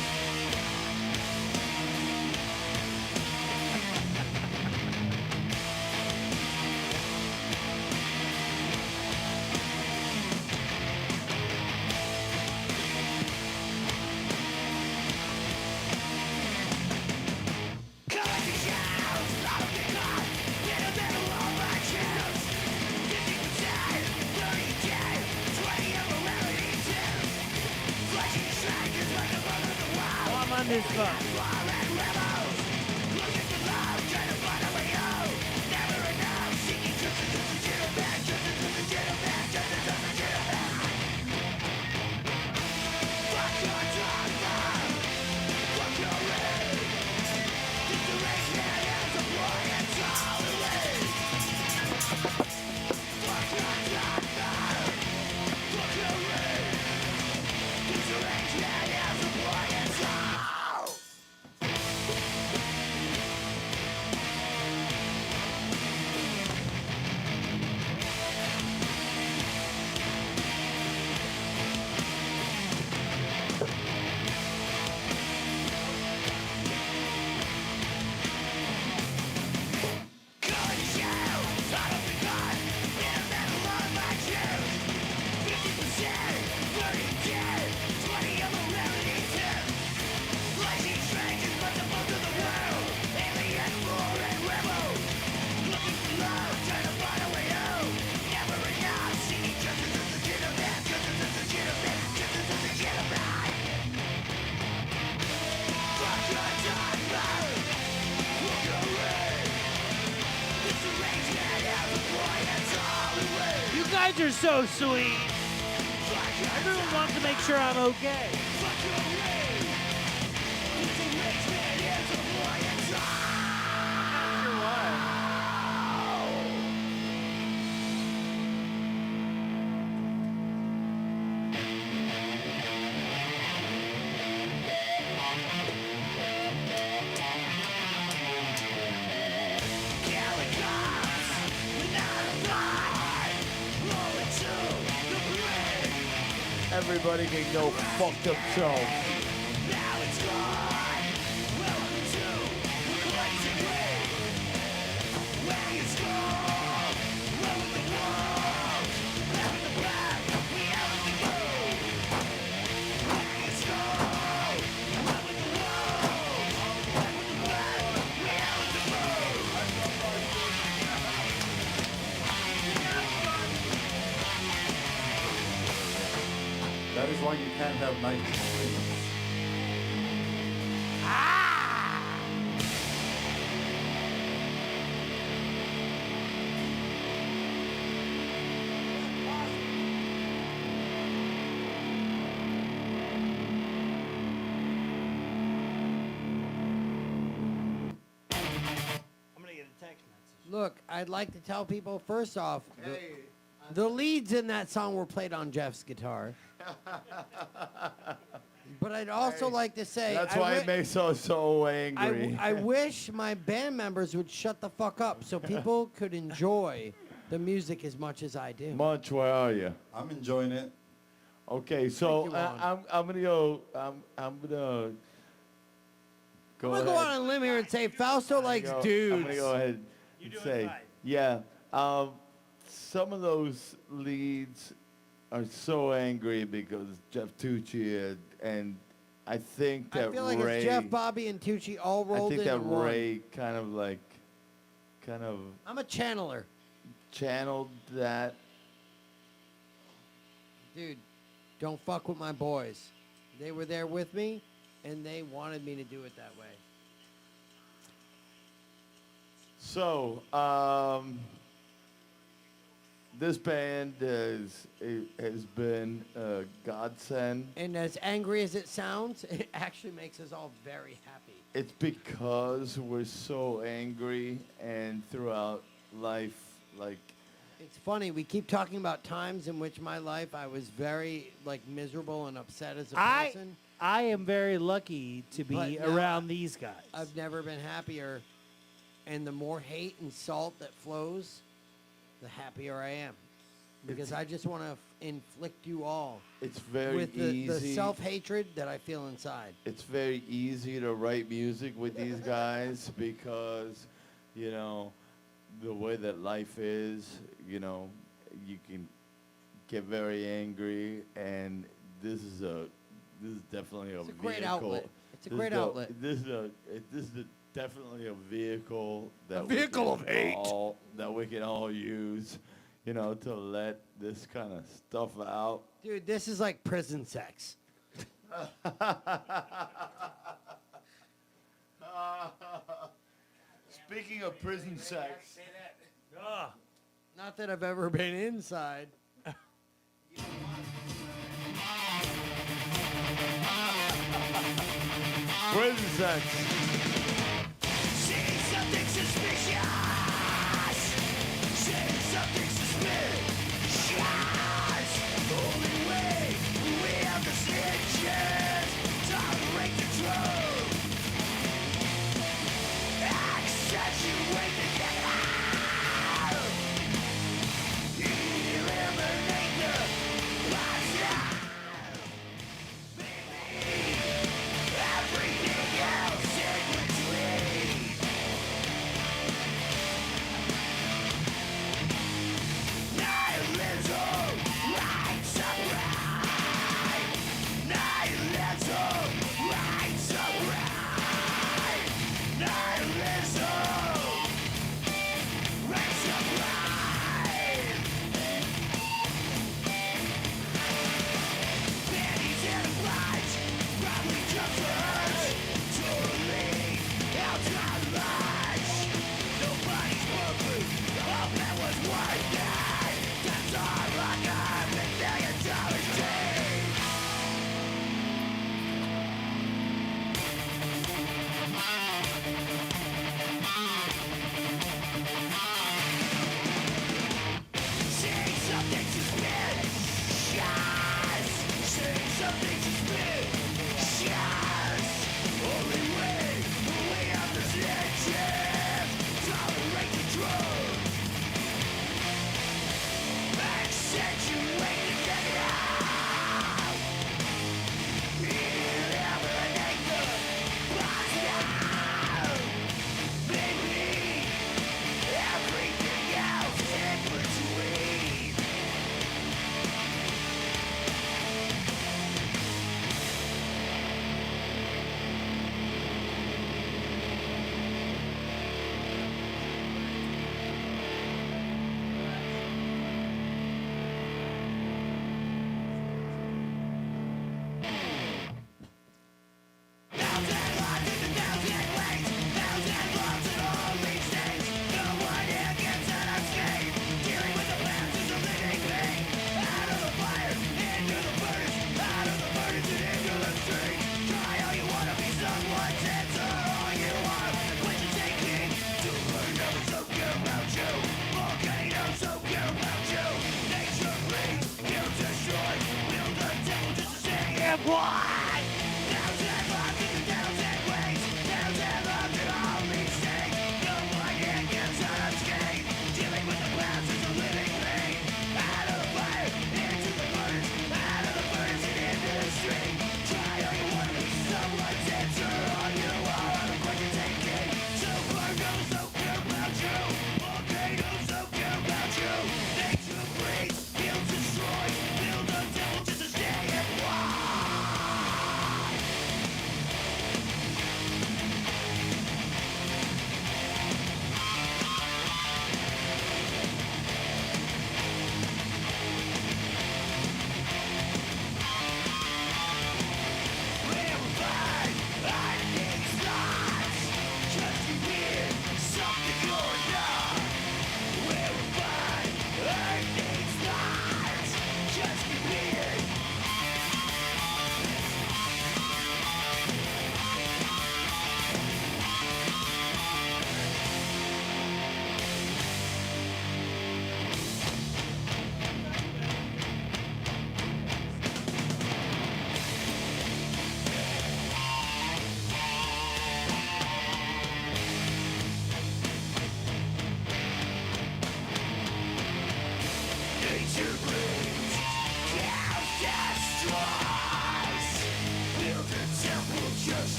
I'm on this phone. guys are so sweet. Everyone wants to make sure I'm okay. Everybody can go fuck themselves. That is why you can't have night stories. I'm gonna get a text message. Look, I'd like to tell people first off, the leads in that song were played on Jeff's guitar. But I'd also like to say That's why it makes us so angry. I wish my band members would shut the fuck up so people could enjoy the music as much as I do. Munch, where are you? I'm enjoying it. Okay, so you, Juan. I'm gonna go. I'm gonna go. I'm gonna go on a limb here and say Fausto likes dudes. I'm gonna go ahead You're and doing say, fine. yeah. Some of those leads are so angry because Jeff Tucci and I think that I feel like Ray. it's Jeff, Bobby, and Tucci all I rolled think into that one. Ray kind of I'm a channeler. channeled that. Dude, don't fuck with my boys. They were there with me, and they wanted me to do it that way. So, this band has been a godsend. And as angry as it sounds, it actually makes us all very happy. It's because we're so angry and throughout life, like, It's funny, we keep talking about times in which my life I was very miserable and upset as a person. I am very lucky to But be now around these guys. I've never been happier. And the more hate and salt that flows, the happier I am. Because I just want to inflict you all it's very with the easy. self-hatred that I feel inside. It's very easy to write music with these guys because, the way that life is, you can get very angry, and this is definitely a It's a vehicle. great outlet. It's a This great is outlet. This is definitely a vehicle that vehicle of hate. that we can all use, to let this kind of stuff out. Dude, this is like prison sex. Speaking of prison sex, Not that I've ever been inside. prison sex. Something suspicious. Something suspicious. Only way we have the snitches. Tolerate the truth. Accentuate the devil. Eliminate the monster. Everything else is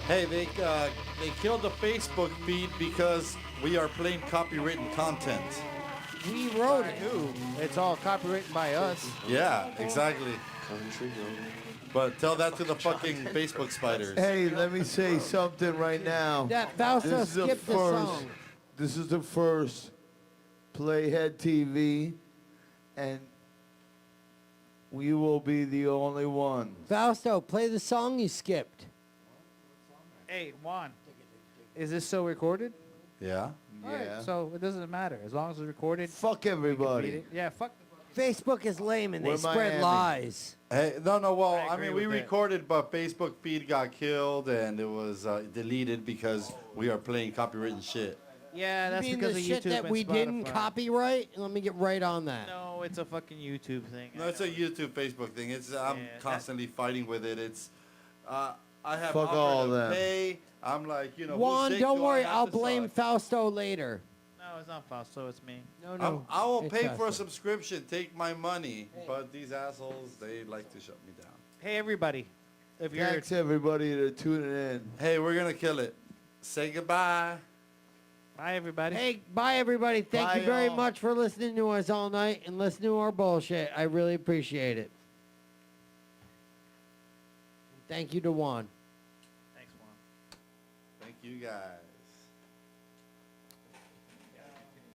Hey, they killed the Facebook feed because we are playing copywritten content. We wrote it. Dude, it's all copywritten by us. Yeah, exactly. But tell that to the fucking Facebook spiders. Hey, let me say something right now. That Fausto This is the skipped the first. song. This is the first Playhead TV, and we will be the only one. Fausto, play the song you skipped. Hey, Juan, is this still recorded? Yeah. All right, so it doesn't matter as long as it's recorded. Fuck everybody. Yeah, fuck. Facebook is lame and they We're spread Miami. lies. Hey, no. Well, I I agree mean, we with that. recorded, but Facebook feed got killed and it was deleted because we are playing copywritten shit. Yeah, that's you mean because the of shit YouTube that and we didn't Spotify. copyright? Let me get right on that. No, it's a fucking YouTube thing. No, it's a YouTube, Facebook thing. It's I'm Yeah, constantly fighting with it. It's I have Fuck offered all to them. pay. I'm like, you know, Juan, whose dick don't do I worry. have I'll to blame suck? Fausto later. No, it's not Fausto, it's me. No, I will it's pay for a Fausto. subscription. Take my money. But these assholes, they like to shut me down. Hey, everybody. If you're Thanks everybody to tuning in. Hey, we're gonna kill it. Say goodbye. Bye, everybody. Hey, bye, everybody. Thank Bye, you very y'all. much for listening to us all night and listening to our bullshit. I really appreciate it. Thank you to Juan. Thanks, Juan. Thank you guys.